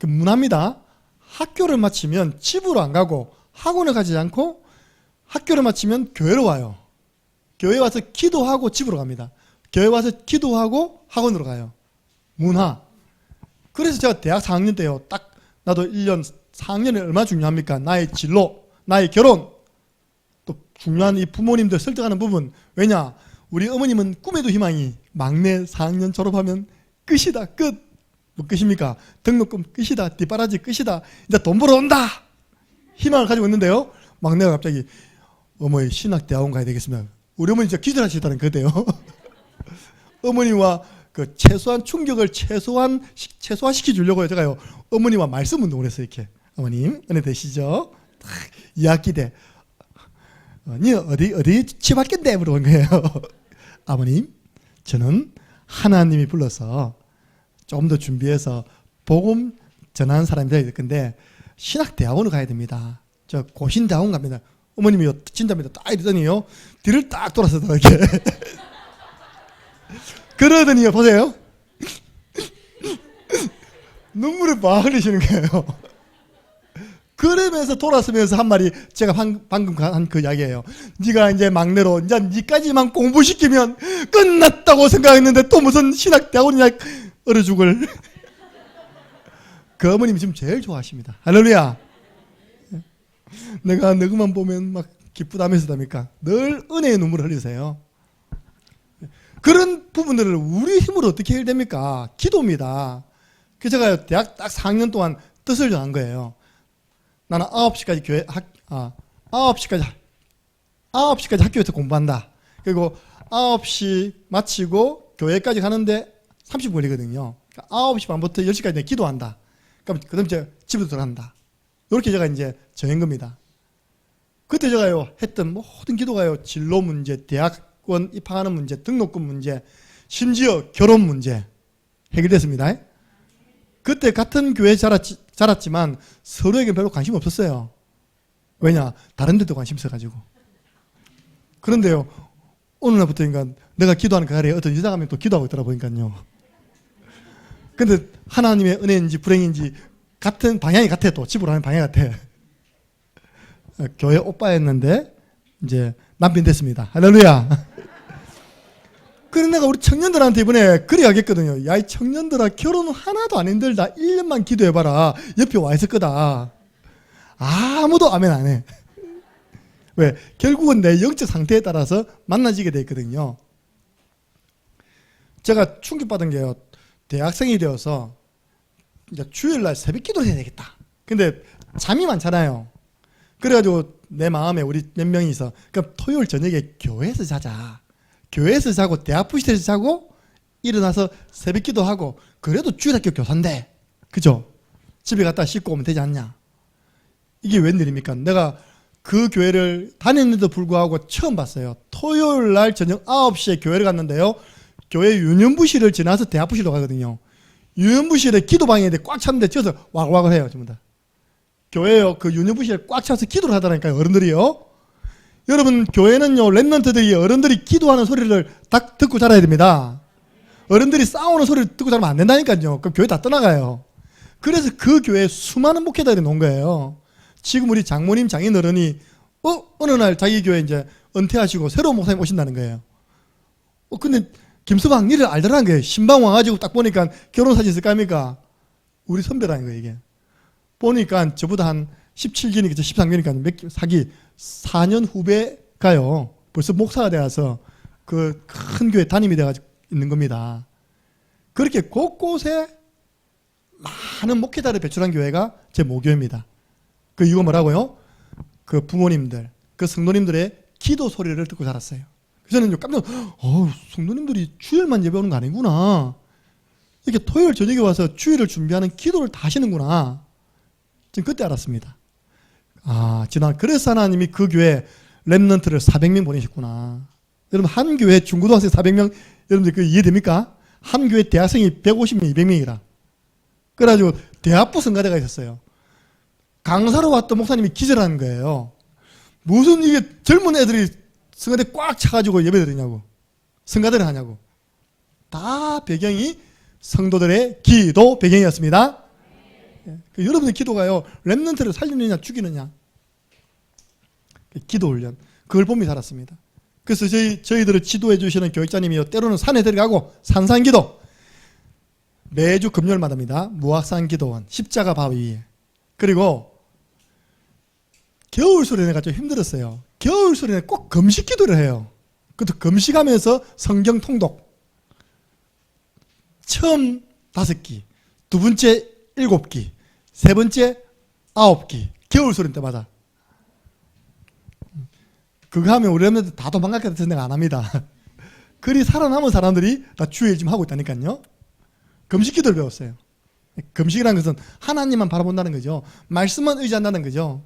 문화입니다. 학교를 마치면 집으로 안 가고 학원을 가지 않고 학교를 마치면 교회로 와요. 교회 와서 기도하고 집으로 갑니다. 교회 와서 기도하고 학원으로 가요. 문화. 그래서 제가 대학 4학년 때요, 딱 나도 1년 4학년이 얼마나 중요합니까? 나의 진로, 나의 결혼, 또 중요한 이 부모님들 설득하는 부분. 왜냐? 우리 어머님은 꿈에도 희망이 막내 4학년 졸업하면 끝이다, 끝. 뭐 끝입니까? 등록금 끝이다, 뒷바라지 끝이다, 이제 돈 벌어 온다, 희망을 가지고 있는데요, 막내가 갑자기 어머니 신학대학원 가야 되겠습니다. 우리 어머니 진짜 기절하시다는 그때요. 어머니와 그 최소한 충격을 최소화시켜 주려고요. 제가요 어머니와 말씀 운동을 했어요. 이렇게, 어머님 은혜 되시죠? 2학기 때 니 어디 취업할겠네 물어본 거예요. 아버님, 저는 하나님이 불러서 좀 더 준비해서 복음 전하는 사람이 되어야 될 건데 신학대학원을 가야 됩니다. 저 고신대학원 갑니다. 어머님이요 진답니다. 딱 이러더니요 뒤를 딱 돌아서 이렇게 그러더니요 보세요. 눈물을 막 흘리시는 거예요. 그러면서 돌아서면서 한 말이 제가 방금 한 그 이야기예요. 네가 이제 막내로 이제 니까지만 공부시키면 끝났다고 생각했는데 또 무슨 신학대학원이냐, 얼어 죽을. 그 어머님이 지금 제일 좋아하십니다. 할렐루야. 내가 너그만 보면 막 기쁘다면서답니까? 늘 은혜의 눈물을 흘리세요. 그런 부분들을 우리 힘으로 어떻게 해결됩니까? 기도입니다. 그래서 제가 대학 딱 4학년 동안 뜻을 정한 거예요. 나는 9시까지 9시까지 학교에서 공부한다. 그리고 9시 마치고 교회까지 가는데 30분 걸리거든요. 그러니까 9시 반부터 10시까지 내가 기도한다. 그럼 그다음 이제 집으로 들어간다. 이렇게 제가 이제 정한 겁니다. 그때 제가요 했던 모든 기도가요, 진로 문제, 대학원 입학하는 문제, 등록금 문제, 심지어 결혼 문제 해결됐습니다. 그때 같은 교회에 자랐지만 서로에게 별로 관심 없었어요. 왜냐? 다른 데도 관심 있어가지고. 그런데요, 어느 날부터인가 내가 기도하는 그 자리에 어떤 여자가 한 명 또 기도하고 있더라 보니까요. 근데 하나님의 은혜인지 불행인지 같은 방향이 같아. 또 집으로 하는 방향이 같아. 교회 오빠였는데 이제 남편 됐습니다. 할렐루야. 그래서 내가 우리 청년들한테 이번에 그래 하겠거든요. 야, 이 청년들아, 결혼은 하나도 안 힘들다. 1년만 기도해봐라. 옆에 와 있을 거다. 아무도 아멘 안 해. 왜? 결국은 내 영적 상태에 따라서 만나지게 돼 있거든요. 제가 충격받은 게요, 대학생이 되어서 이제 주일날 새벽 기도를 해야 되겠다. 근데 잠이 많잖아요. 그래가지고 내 마음에 우리 몇 명이서 그럼 토요일 저녁에 교회에서 자자. 교회에서 자고 대학 부시대에서 자고 일어나서 새벽 기도하고, 그래도 주일학교 교사인데 그죠? 집에 갔다 씻고 오면 되지 않냐. 이게 웬일입니까? 내가 그 교회를 다녔는데도 불구하고 처음 봤어요. 토요일 날 저녁 9시에 교회를 갔는데요, 교회 유년부실을 지나서 대학 부실로 가거든요. 유년부실에 기도방에 꽉 찼는데 뛰어서 와글와글 해요. 전부 다. 교회요 그 유년부실에 꽉 차서 기도를 하더라니까요, 어른들이요. 여러분, 교회는요 렘넌트들이 어른들이 기도하는 소리를 딱 듣고 자라야 됩니다. 어른들이 싸우는 소리를 듣고 자라면 안 된다니까요. 그럼 교회 다 떠나가요. 그래서 그 교회에 수많은 목회자들이 놓은 거예요. 지금 우리 장모님, 장인어른이 어느 날 자기 교회 이제 은퇴하시고 새로운 목사님 오신다는 거예요. 근데 김서방 니를 알더라는 거예요. 신방 와가지고 딱 보니까 결혼사진 있을 거 아닙니까? 우리 선배라는 거예요, 이게. 보니까 저보다 한 17기니까 13기니까 사기 4년 후배가요. 벌써 목사가 되어서 그 큰 교회 담임이 되어 있는 겁니다. 그렇게 곳곳에 많은 목회자를 배출한 교회가 제 모교입니다. 그 이유가 뭐라고요? 그 부모님들, 그 성도님들의 기도 소리를 듣고 자랐어요. 그래서 저는 깜짝 성도님들이 주일만 예배하는 거 아니구나. 이렇게 토요일 저녁에 와서 주일을 준비하는 기도를 다 하시는구나. 지금 그때 알았습니다. 그래서 하나님이 그 교회 렘넌트를 400명 보내셨구나. 여러분, 한 교회 중고등학생 400명, 여러분들 그 이해됩니까? 한 교회 대학생이 150명, 200명이라. 그래가지고 대학부 성가대가 있었어요. 강사로 왔던 목사님이 기절하는 거예요. 무슨 이게 젊은 애들이 성가대 꽉 차가지고 예배 드리냐고. 성가대를 하냐고. 다 배경이 성도들의 기도 배경이었습니다. 여러분의 기도가요, 렘넌트를 살리느냐 죽이느냐. 기도 훈련. 그걸 보며 살았습니다. 그래서 저희들을 지도해 주시는 교육자님이요, 때로는 산에 들어가고 산산기도 매주 금요일마다입니다. 무학산기도원 십자가 바위 위에. 그리고 겨울소리에 내가 좀 힘들었어요. 겨울소리에 꼭 금식기도를 해요. 그것도 금식하면서 성경 통독. 처음 5기, 두 번째 7기, 세 번째 9기. 겨울소리 때마다. 그거 하면 우리 렘넌트 다 도망갈 것 같아서 내가 안 합니다. 그리 살아남은 사람들이 다 주일 지금 하고 있다니까요. 금식기도를 배웠어요. 금식이라는 것은 하나님만 바라본다는 거죠. 말씀만 의지한다는 거죠.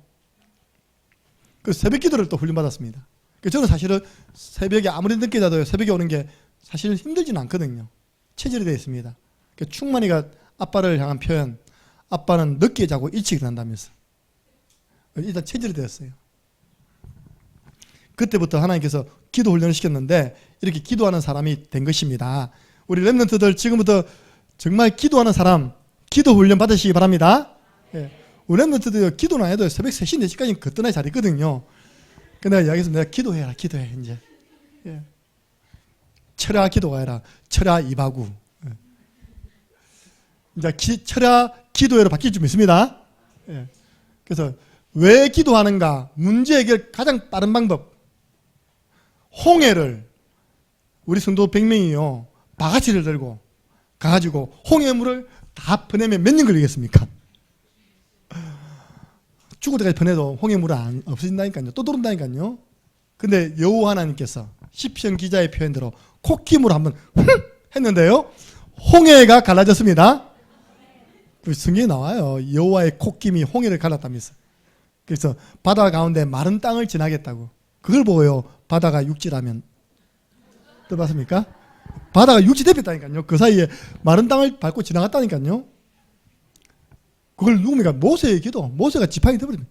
그 새벽기도를 또 훈련받았습니다. 저는 사실은 새벽에 아무리 늦게 자도 새벽에 오는 게 사실 힘들지는 않거든요. 체질이 되어 있습니다. 충만이가 아빠를 향한 표현, 아빠는 늦게 자고 일찍 일어난다면서. 일단 체질이 되었어요. 그때부터 하나님께서 기도 훈련을 시켰는데 이렇게 기도하는 사람이 된 것입니다. 우리 렘넌트들 지금부터 정말 기도하는 사람, 기도 훈련 받으시기 바랍니다. 우리 렘넌트들 기도는 안 해도 새벽 3시, 4시까지는 거뜬하게 잘 있거든요. 근데 내가 이야기해서 내가 기도해라, 기도해, 이제. 철야 기도가 아니라 철야 이바구. 이제 철야 기도회로 바뀔 줄 믿습니다. 그래서 왜 기도하는가? 문제 해결 가장 빠른 방법. 홍해를 우리 성도 100명이요. 바가지를 들고 가가지고 홍해물을 다 퍼내면 몇 년 걸리겠습니까? 죽을 때까지 퍼내도 홍해물은 없어진다니까요. 또 들어온다니까요. 근데 여호와 하나님께서 시편 기자의 표현대로 콧김으로 한번 했는데요. 홍해가 갈라졌습니다. 그 성경에 나와요. 여호와의 콧김이 홍해를 갈랐다면서. 그래서 바다 가운데 마른 땅을 지나겠다고. 그걸 보고요. 바다가 육지라면. 들어봤습니까? 바다가 육지 대표했다니까요. 그 사이에 마른 땅을 밟고 지나갔다니까요. 그걸 누굽니까? 모세의 기도. 모세가 지팡이 되어버립니다.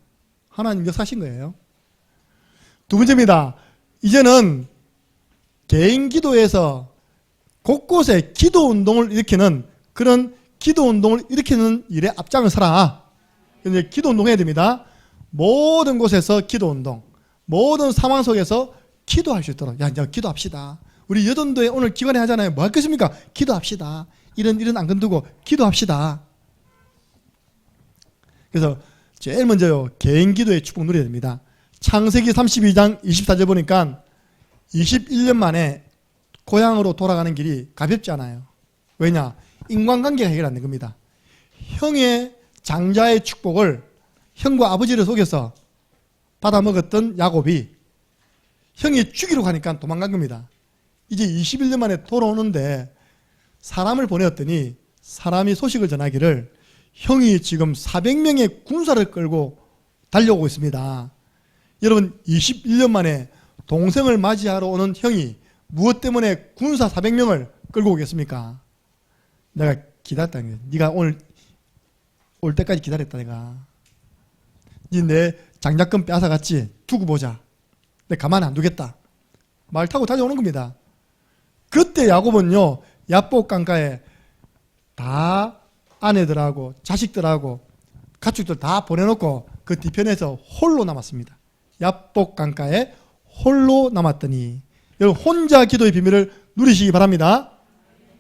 하나님 역사하신 거예요. 두 번째입니다. 이제는 개인 기도에서 곳곳에 기도 운동을 일으키는 그런 기도 운동을 일으키는 일에 앞장을 서라. 이제 기도 운동해야 됩니다. 모든 곳에서 기도 운동, 모든 상황 속에서 기도할 수 있도록. 야, 이제 기도합시다. 우리 여전도에 오늘 기관회 하잖아요. 뭐 할 것입니까? 기도합시다. 이런 안 건드고 기도합시다. 그래서 제일 먼저요, 개인 기도의 축복 누려야 됩니다. 창세기 32장 24절 보니까 21년 만에 고향으로 돌아가는 길이 가볍지 않아요. 왜냐? 인간관계가 해결 안 된 겁니다. 형의 장자의 축복을 형과 아버지를 속여서 받아먹었던 야곱이 형이 죽이러 가니까 도망간 겁니다. 이제 21년 만에 돌아오는데 사람을 보내었더니 사람이 소식을 전하기를 형이 지금 400명의 군사를 끌고 달려오고 있습니다. 여러분, 21년 만에 동생을 맞이하러 오는 형이 무엇 때문에 군사 400명을 끌고 오겠습니까? 내가 기다렸다는 거예요. 네가 오늘 올 때까지 기다렸다. 내가 내 장작금 빼앗아갔지? 두고 보자. 내가 가만 안 두겠다. 말 타고 달려오는 겁니다. 그때 야곱은요, 야복 강가에 다 아내들하고 자식들하고 가축들 다 보내놓고 그 뒤편에서 홀로 남았습니다. 야복 강가에 홀로 남았더니, 여러분 혼자 기도의 비밀을 누리시기 바랍니다.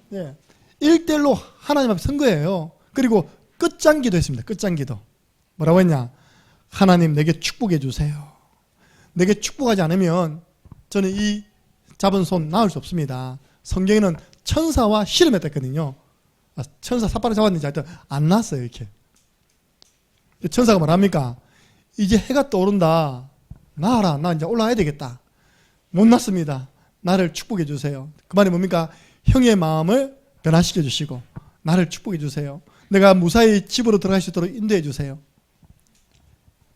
네. 1대1로 하나님 앞에 선 거예요. 그리고 끝장 기도 했습니다. 끝장 기도. 뭐라고 했냐? 하나님 내게 축복해 주세요. 내게 축복하지 않으면 저는 이 잡은 손 나을 수 없습니다. 성경에는 천사와 씨름했다 했거든요. 천사 삿발을 잡았는지 하여튼 안 났어요. 이렇게 천사가 뭐랍니까? 이제 해가 떠오른다. 나와라. 나 이제 올라가야 되겠다. 못 났습니다. 나를 축복해 주세요. 그 말이 뭡니까? 형의 마음을 변화시켜 주시고 나를 축복해 주세요. 내가 무사히 집으로 들어갈 수 있도록 인도해 주세요.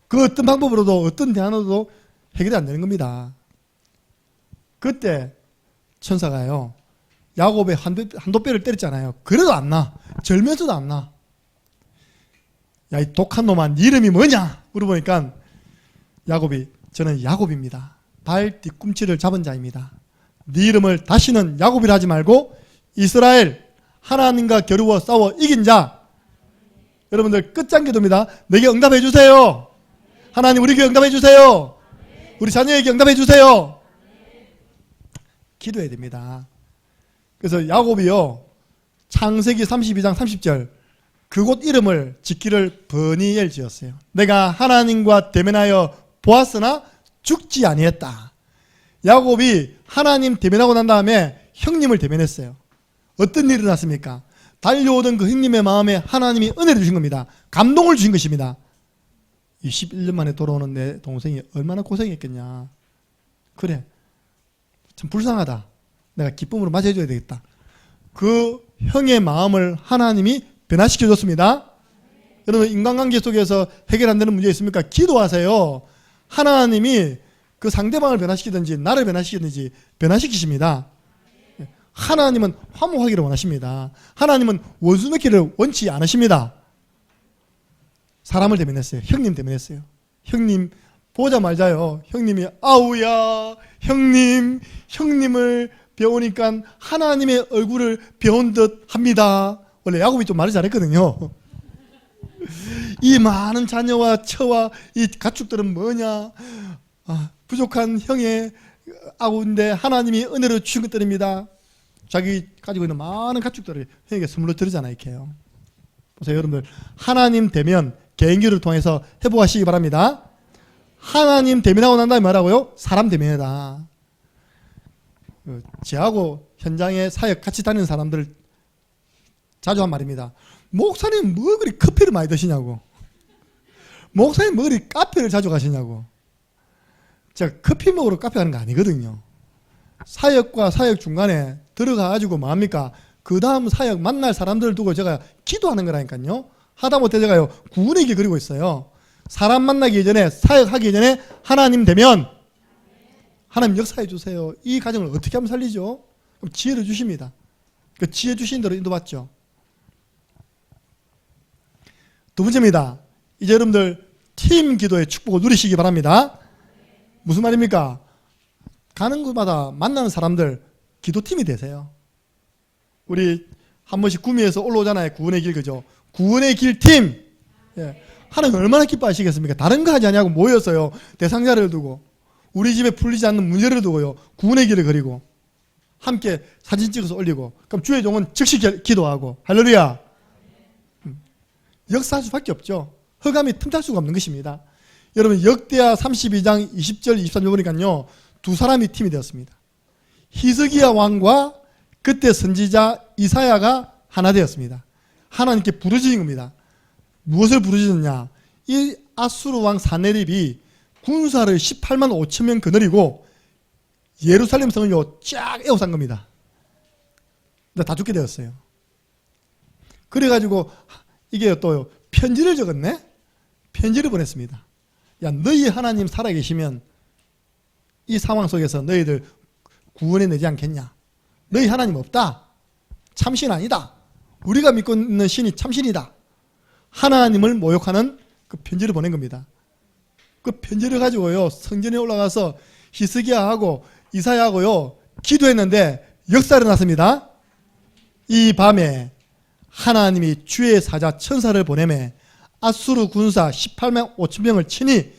그 어떤 방법으로도 어떤 대안으로도 해결이 안 되는 겁니다. 그때 천사가요 야곱의 한도뼈를 때렸잖아요. 그래도 안 나. 절면서도 안 나. 야, 이 독한 놈아, 네 이름이 뭐냐? 물어보니까 야곱이 저는 야곱입니다. 발 뒤꿈치를 잡은 자입니다. 네 이름을 다시는 야곱이라 하지 말고 이스라엘, 하나님과 겨루어 싸워 이긴 자. 여러분들 끝장기도입니다. 내게 응답해 주세요. 하나님 우리에게 응답해 주세요. 우리 자녀에게 응답해 주세요. 기도해야 됩니다. 그래서 야곱이요 창세기 32장 30절 그곳 이름을 짓기를 버니엘 지었어요. 내가 하나님과 대면하여 보았으나 죽지 아니했다. 야곱이 하나님 대면하고 난 다음에 형님을 대면했어요. 어떤 일이 일어났습니까? 달려오던 그 형님의 마음에 하나님이 은혜를 주신 겁니다. 감동을 주신 것입니다. 21년 만에 돌아오는 내 동생이 얼마나 고생했겠냐. 그래 참 불쌍하다. 내가 기쁨으로 맞이해줘야 되겠다. 그 형의 마음을 하나님이 변화시켜줬습니다. 여러분 인간관계 속에서 해결 안 되는 문제 있습니까? 기도하세요. 하나님이 그 상대방을 변화시키든지 나를 변화시키든지 변화시키십니다. 하나님은 화목하기를 원하십니다. 하나님은 원수 맺기를 원치 않으십니다. 사람을 대면했어요. 형님 대면했어요. 형님 보자마자요 형님이 아우야 형님을 배우니까 하나님의 얼굴을 배운 듯 합니다. 원래 야곱이 좀 말을 잘했거든요. 이 많은 자녀와 처와 이 가축들은 뭐냐. 부족한 형의 아우인데 하나님이 은혜로 주신 것들입니다. 자기 가지고 있는 많은 가축들을 형에게 선물로 드리잖아요. 이렇게요. 보세요 여러분들 하나님 대면 개인기를 통해서 회복하시기 바랍니다. 하나님 대면하고 난 다음에 뭐라고요? 사람 대면이다. 저하고 현장에 사역 같이 다니는 사람들 자주 한 말입니다. 목사님 뭐 그리 커피를 많이 드시냐고. 목사님 뭐 그리 카페를 자주 가시냐고. 제가 커피 먹으러 카페 가는 거 아니거든요. 사역과 사역 중간에 들어가가지고 뭐합니까? 그 다음 사역 만날 사람들을 두고 제가 기도하는 거라니까요. 하다못해 제가요 구원의 길 그리고 있어요. 사람 만나기 전에 사역하기 전에 하나님 되면 하나님 역사해 주세요. 이 가정을 어떻게 하면 살리죠? 그럼 지혜를 주십니다. 그 지혜 주신 대로 인도받죠. 두 번째입니다. 이제 여러분들 팀 기도의 축복을 누리시기 바랍니다. 무슨 말입니까? 가는 곳마다 만나는 사람들 기도팀이 되세요. 우리 한 번씩 구미에서 올라오잖아요. 구원의 길 그죠? 구원의 길 팀. 예. 하나님 얼마나 기뻐하시겠습니까? 다른 거 하지 않냐고 모였어요. 대상자를 두고 우리 집에 풀리지 않는 문제를 두고요. 구원의 길을 그리고 함께 사진 찍어서 올리고 그럼 주의 종은 즉시 기도하고 할렐루야. 역사할 수밖에 없죠. 흑암이 틈탈 수가 없는 것입니다. 여러분 역대하 32장 20절 23절 보니까요. 두 사람이 팀이 되었습니다. 히스기야 왕과 그때 선지자 이사야가 하나 되었습니다. 하나님께 부르짖은 겁니다. 무엇을 부르짖었냐? 이 아수르 왕 사네립이 군사를 18만 5천 명 거느리고 예루살렘 성을요 쫙 에워싼 겁니다. 근데 다 죽게 되었어요. 그래가지고 이게 또 편지를 적었네? 편지를 보냈습니다. 야 너희 하나님 살아계시면 이 상황 속에서 너희들 구원해내지 않겠냐? 너희 하나님 없다. 참신 아니다. 우리가 믿고 있는 신이 참신이다. 하나님을 모욕하는 그 편지를 보낸 겁니다. 그 편지를 가지고요 성전에 올라가서 히스기야하고 이사야하고요 기도했는데 역사가 일어났습니다. 이 밤에 하나님이 주의 사자 천사를 보내매 아수르 군사 18만 5천 명을 치니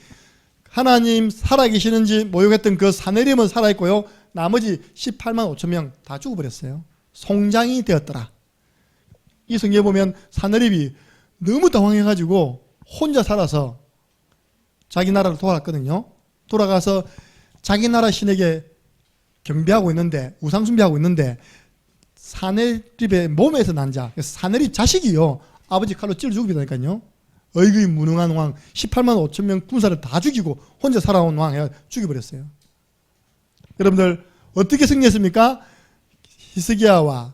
하나님 살아계시는지 모욕했던 그 사내림은 살아있고요 나머지 18만 5천 명 다 죽어버렸어요. 송장이 되었더라. 이 성경에 보면 사내림이 너무 당황해가지고 혼자 살아서 자기 나라로 돌아갔거든요. 돌아가서 자기 나라 신에게 경배하고 있는데, 우상 숭배하고 있는데, 사내립의 몸에서 난 자, 사내립 자식이요, 아버지 칼로 찔러 죽이다니까요. 의의 무능한 왕, 18만 5천 명 군사를 다 죽이고 혼자 살아온 왕 해 죽여버렸어요. 여러분들 어떻게 승리했습니까? 히스기야와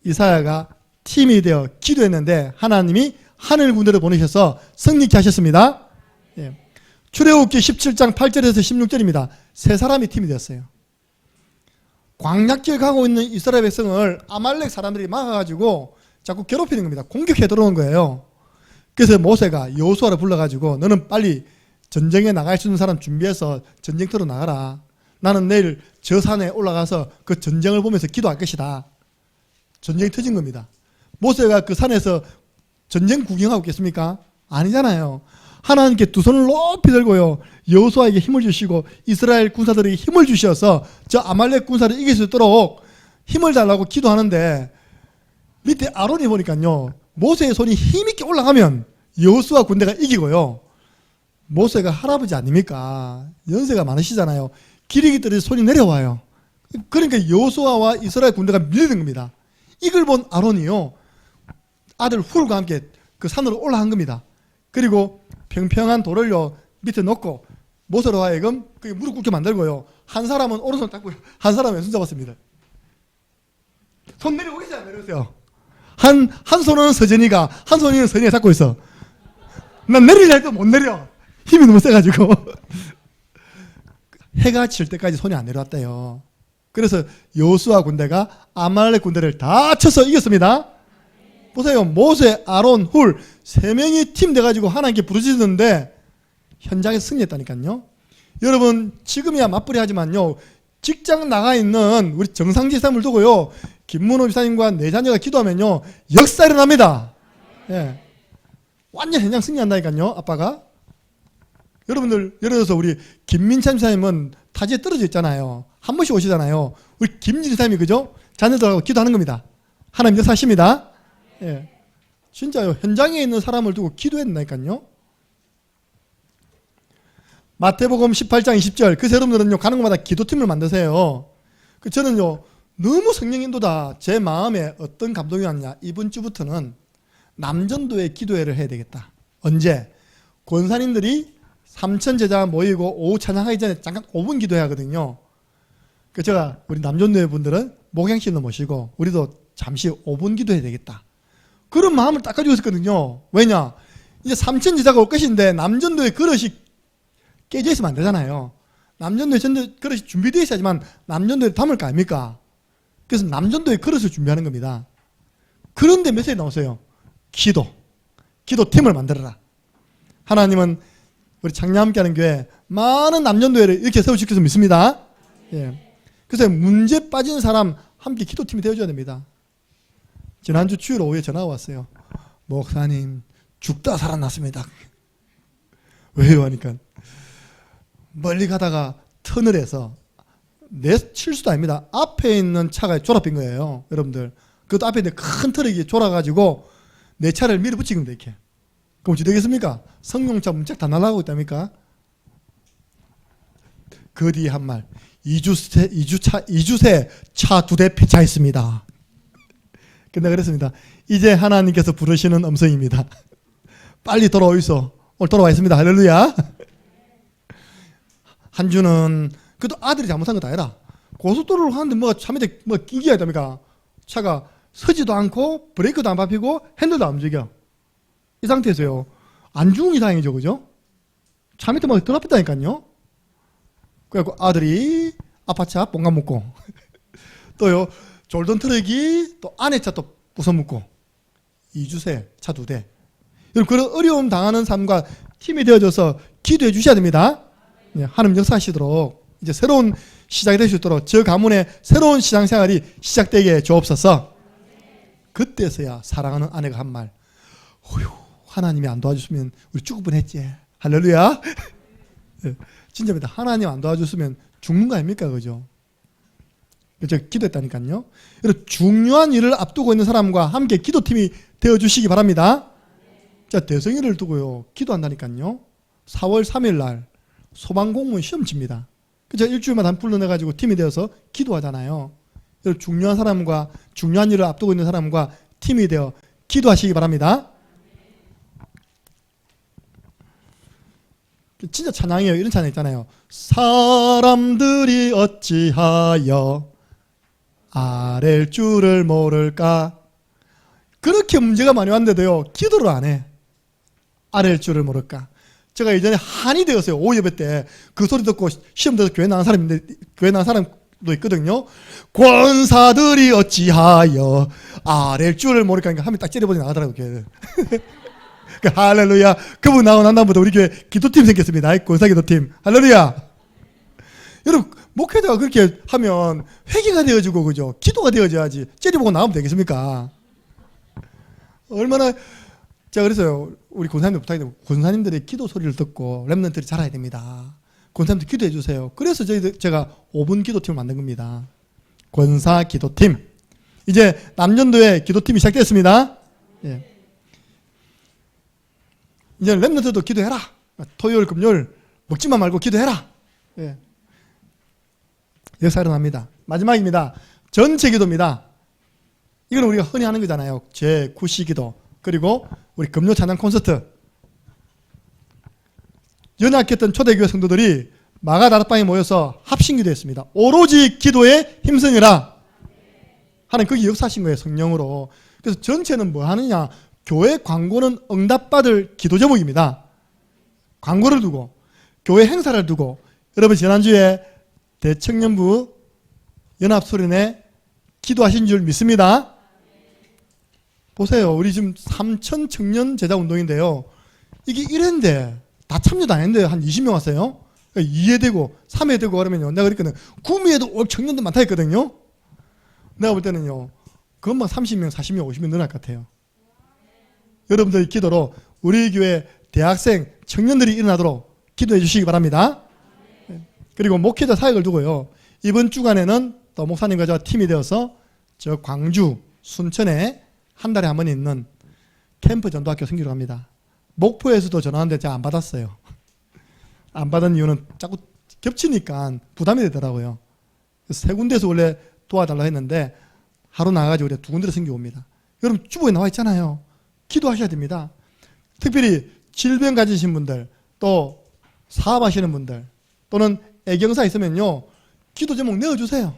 이사야가 팀이 되어 기도했는데 하나님이 하늘 군대를 보내셔서 승리케 하셨습니다. 예. 출애굽기 17장 8절에서 16절입니다. 세 사람이 팀이 되었어요. 광약길 가고 있는 이스라엘 백성을 아말렉 사람들이 막아가지고 자꾸 괴롭히는 겁니다. 공격해 들어오는 거예요. 그래서 모세가 여호수아를 불러가지고 너는 빨리 전쟁에 나갈 수 있는 사람 준비해서 전쟁터로 나가라. 나는 내일 저 산에 올라가서 그 전쟁을 보면서 기도할 것이다. 전쟁이 터진 겁니다. 모세가 그 산에서 전쟁 구경하고 있겠습니까? 아니잖아요. 하나님께 두 손을 높이 들고요, 여호수아에게 힘을 주시고 이스라엘 군사들에게 힘을 주셔서 저 아말렉 군사를 이길 수 있도록 힘을 달라고 기도하는데, 밑에 아론이 보니까요, 모세의 손이 힘있게 올라가면 여호수아 군대가 이기고요, 모세가 할아버지 아닙니까? 연세가 많으시잖아요. 기력이 떨어져 손이 내려와요. 그러니까 여호수아와 이스라엘 군대가 밀리는 겁니다. 이걸 본 아론이요, 아들 훌과 함께 그 산으로 올라간 겁니다. 그리고 평평한 돌을요 밑에 놓고 모세로 하여금 그게 무릎 꿇게 만들고요, 한 사람은 오른손 닦고요, 한 사람은 왼손 잡았습니다. 손 내려오세요, 내려오세요. 한 손은 서전이가, 한 손은 선이가 잡고 있어. 난 내리려 해도 못 내려. 힘이 너무 세가지고. 해가 질 때까지 손이 안 내려왔대요. 그래서 여호수아 군대가 아말렉 군대를 다 쳐서 이겼습니다. 보세요. 모세, 아론, 훌 세 명이 팀 돼가지고 하나님께 부르짖는데 현장에서 승리했다니까요. 여러분 지금이야 맞벌이 하지만요, 직장 나가 있는 우리 정상지사님을 두고요, 김문호 지사님과 내 자녀가 기도하면요 역사 일어납니다. 예. 완전 현장 승리한다니까요, 아빠가. 여러분들 예를 들어서 우리 김민찬 지사님은 타지에 떨어져 있잖아요. 한 번씩 오시잖아요. 우리 김진 지사님이 그죠? 자녀들하고 기도하는 겁니다. 하나님 역사하십니다. 예. 진짜요. 현장에 있는 사람을 두고 기도했나니까요. 마태복음 18장 20절. 그래서 여러분들은요 가는 곳마다 기도팀을 만드세요. 저는요 너무 성령 인도다. 제 마음에 어떤 감동이 왔냐, 이번 주부터는 남전도회 기도회를 해야 되겠다. 언제? 권사님들이 3천 제자 모이고 오후 찬양하기 전에 잠깐 5분 기도회 하거든요. 그래서 제가 우리 남전도회 분들은 목양실로 모시고 우리도 잠시 5분 기도해야 되겠다, 그런 마음을 딱 가지고 있었거든요. 왜냐? 이제 3천 제자가 올 것인데 남전도회 그릇이 깨져 있으면 안 되잖아요. 남전도회 그릇이 준비되어 있어야지만 남전도회 담을 거 아닙니까? 그래서 남전도회 그릇을 준비하는 겁니다. 그런데 메시지 나오세요. 기도팀을 만들어라. 하나님은 우리 창녕 함께하는 교회 많은 남전도회를 이렇게 세우실 것을 믿습니다. 예. 그래서 문제 빠진 사람 함께 기도팀이 되어줘야 됩니다. 지난주 주일 오후에 전화가 왔어요. 목사님 죽다 살아났습니다. 왜요? 하니까 멀리 가다가 터널에서 내 실수도 아닙니다. 앞에 있는 차가 졸아빈 거예요. 여러분들 그것도 앞에 있는 큰 트럭이 졸아가지고 내 차를 밀어붙인 겁니다. 이렇게. 그럼 어찌 되겠습니까? 성룡차 문짝 다 날아가고 있답니까? 그 뒤에 한 말, 2주새 차 2대 폐차했습니다. 근데 그랬습니다. 이제 하나님께서 부르시는 음성입니다. 빨리 돌아오이소. 오늘 돌아와 있습니다. 할렐루야. 한 주는 그래도 아들이 잘못한 것도 아니라 고속도로를 하는데 뭐가 차 밑에 뭐 끼기야 됩니까? 차가 서지도 않고 브레이크도 안 밟히고 핸들도 안 움직여. 이 상태에서요 안 죽은 게 다행이죠, 그죠? 차 밑에 막 들어갔다니까요. 그래갖고 아들이 아파트 앞 본가 묻고 또요 졸던 트럭이 또 안에 차 또 부숴먹고 2주새 차 2대. 여러분 그런 어려움 당하는 삶과 팀이 되어져서 기도해 주셔야 됩니다. 네, 하나님 역사하시도록 이제 새로운 시작이 될 수 있도록 저 가문의 새로운 신앙생활이 시작되게 주옵소서. 그때서야 사랑하는 아내가 한 말, 어휴 하나님이 안 도와줬으면 우리 죽을 뻔했지. 할렐루야. 네, 진짜입니다. 하나님 안 도와줬으면 죽는 거 아닙니까? 그죠? 제가 기도했다니까요. 여러분 중요한 일을 앞두고 있는 사람과 함께 기도팀이 되어주시기 바랍니다. 자, 대성이를 두고요 기도한다니까요. 4월 3일 날 소방공무원 시험 칩니다. 제가 일주일마다 한 불러내가지고 팀이 되어서 기도하잖아요. 중요한 사람과 중요한 일을 앞두고 있는 사람과 팀이 되어 기도하시기 바랍니다. 진짜 찬양이에요. 이런 찬양 있잖아요. 사람들이 어찌하여 아랠 줄을 모를까. 그렇게 문제가 많이 왔는데도요, 기도를 안 해. 아랠 줄을 모를까. 제가 예전에 한이 되었어요. 오후 예배 때 그 소리 듣고 시험 들어서 교회 나간 사람인데, 교회 나간 사람도 있거든요. 권사들이 어찌하여 아랠 줄을 모를까. 하면 딱 째려보니 나가더라고요, 교회를. 할렐루야. 그분 나오고 난 다음부터 우리 교회 기도팀 생겼습니다. 권사 기도팀. 할렐루야. 여러분, 목회자가 그렇게 하면 회개가 되어지고, 그죠? 기도가 되어져야지. 째려보고 나오면 되겠습니까? 얼마나, 제가 그래서요, 우리 권사님들 부탁드리고, 권사님들의 기도 소리를 듣고 렘넌트들이 자라야 됩니다. 권사님들 기도해 주세요. 그래서 제가 5분 기도팀을 만든 겁니다. 권사 기도팀. 이제 남년도에 기도팀이 시작됐습니다. 예. 이제 렘넌트도 기도해라. 토요일, 금요일 먹지만 말고 기도해라. 예. 역사 일어납니다. 마지막입니다. 전체 기도입니다. 이건 우리가 흔히 하는 거잖아요. 제9시 기도. 그리고 우리 금요 찬양 콘서트. 연약했던 초대교회 성도들이 마가 다락방에 모여서 합심 기도했습니다. 오로지 기도에 힘쓰니라 하는 그게 역사하신 거예요. 성령으로. 그래서 전체는 뭐 하느냐. 교회 광고는 응답받을 기도 제목입니다. 광고를 두고 교회 행사를 두고, 여러분 지난주에 대청년부 연합소련회 기도하신 줄 믿습니다. 보세요. 우리 지금 3천 청년 제자 운동인데요. 이게 1회인데 다 참여도 안 했는데 한 20명 왔어요. 2회 되고 3회 되고 그러면요, 내가 그랬거든. 구미에도 청년들 많다 했거든요. 내가 볼 때는요, 그것만 30명, 40명, 50명 늘어날 것 같아요. 여러분들의 기도로 우리 교회 대학생, 청년들이 일어나도록 기도해 주시기 바랍니다. 그리고 목회자 사역을 두고요, 이번 주간에는 또 목사님과 저와 팀이 되어서 저 광주, 순천에 한 달에 한 번 있는 캠프 전도학교 섬기러 갑니다. 목포에서도 전화 왔는데 제가 안 받았어요. 안 받은 이유는 자꾸 겹치니까 부담이 되더라고요. 세 군데에서 원래 도와달라고 했는데 하루 나가가지고 우리 두 군데로 섬기고 옵니다. 여러분 주보에 나와 있잖아요. 기도하셔야 됩니다. 특별히 질병 가지신 분들, 또 사업하시는 분들, 또는 애경사 있으면요, 기도 제목 내어주세요.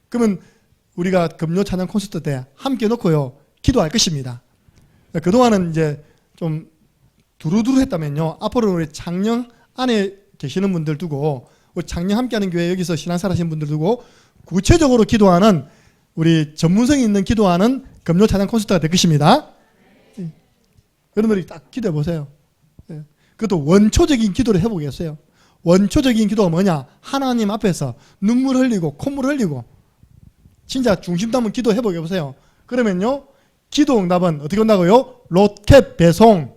그러면 우리가 금요 찬양 콘서트 때 함께 놓고요, 기도할 것입니다. 그동안은 이제 좀 두루두루 했다면요, 앞으로 우리 창녕 안에 계시는 분들 두고, 우리 창녕 함께하는 교회 여기서 신앙생활 하시는 분들 두고 구체적으로 기도하는, 우리 전문성이 있는 기도하는 금요 찬양 콘서트가 될 것입니다. 여러분들이 딱 기도해 보세요. 그것도 원초적인 기도를 해보겠어요. 원초적인 기도가 뭐냐? 하나님 앞에서 눈물 흘리고 콧물 흘리고 진짜 중심 담은 기도 해보게 보세요. 그러면요, 기도 응답은 어떻게 온다고요? 로켓 배송.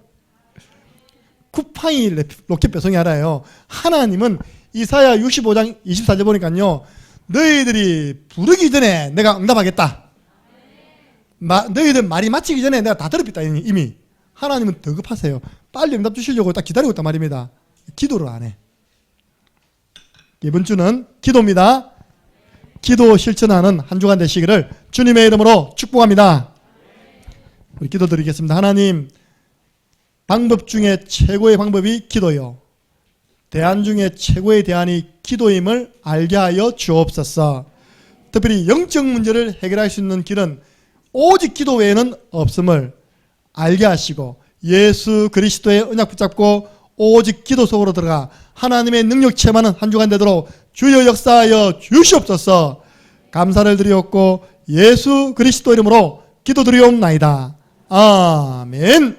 쿠팡이 로켓 배송이 알아요. 하나님은 이사야 65장 24절 보니까요, 너희들이 부르기 전에 내가 응답하겠다. 너희들 말이 마치기 전에 내가 다 들었다. 이미. 하나님은 더 급하세요. 빨리 응답 주시려고 딱 기다리고 있단 말입니다. 기도를 안 해. 이번 주는 기도입니다. 기도 실천하는 한 주간 되시기를 주님의 이름으로 축복합니다. 우리 기도 드리겠습니다. 하나님, 방법 중에 최고의 방법이 기도요, 대안 중에 최고의 대안이 기도임을 알게 하여 주옵소서. 특별히 영적 문제를 해결할 수 있는 길은 오직 기도 외에는 없음을 알게 하시고, 예수 그리스도의 언약 붙잡고 오직 기도 속으로 들어가 하나님의 능력 체험하는 한 주간 되도록 주여 역사하여 주시옵소서. 감사를 드리옵고 예수 그리스도 이름으로 기도드리옵나이다. 아멘.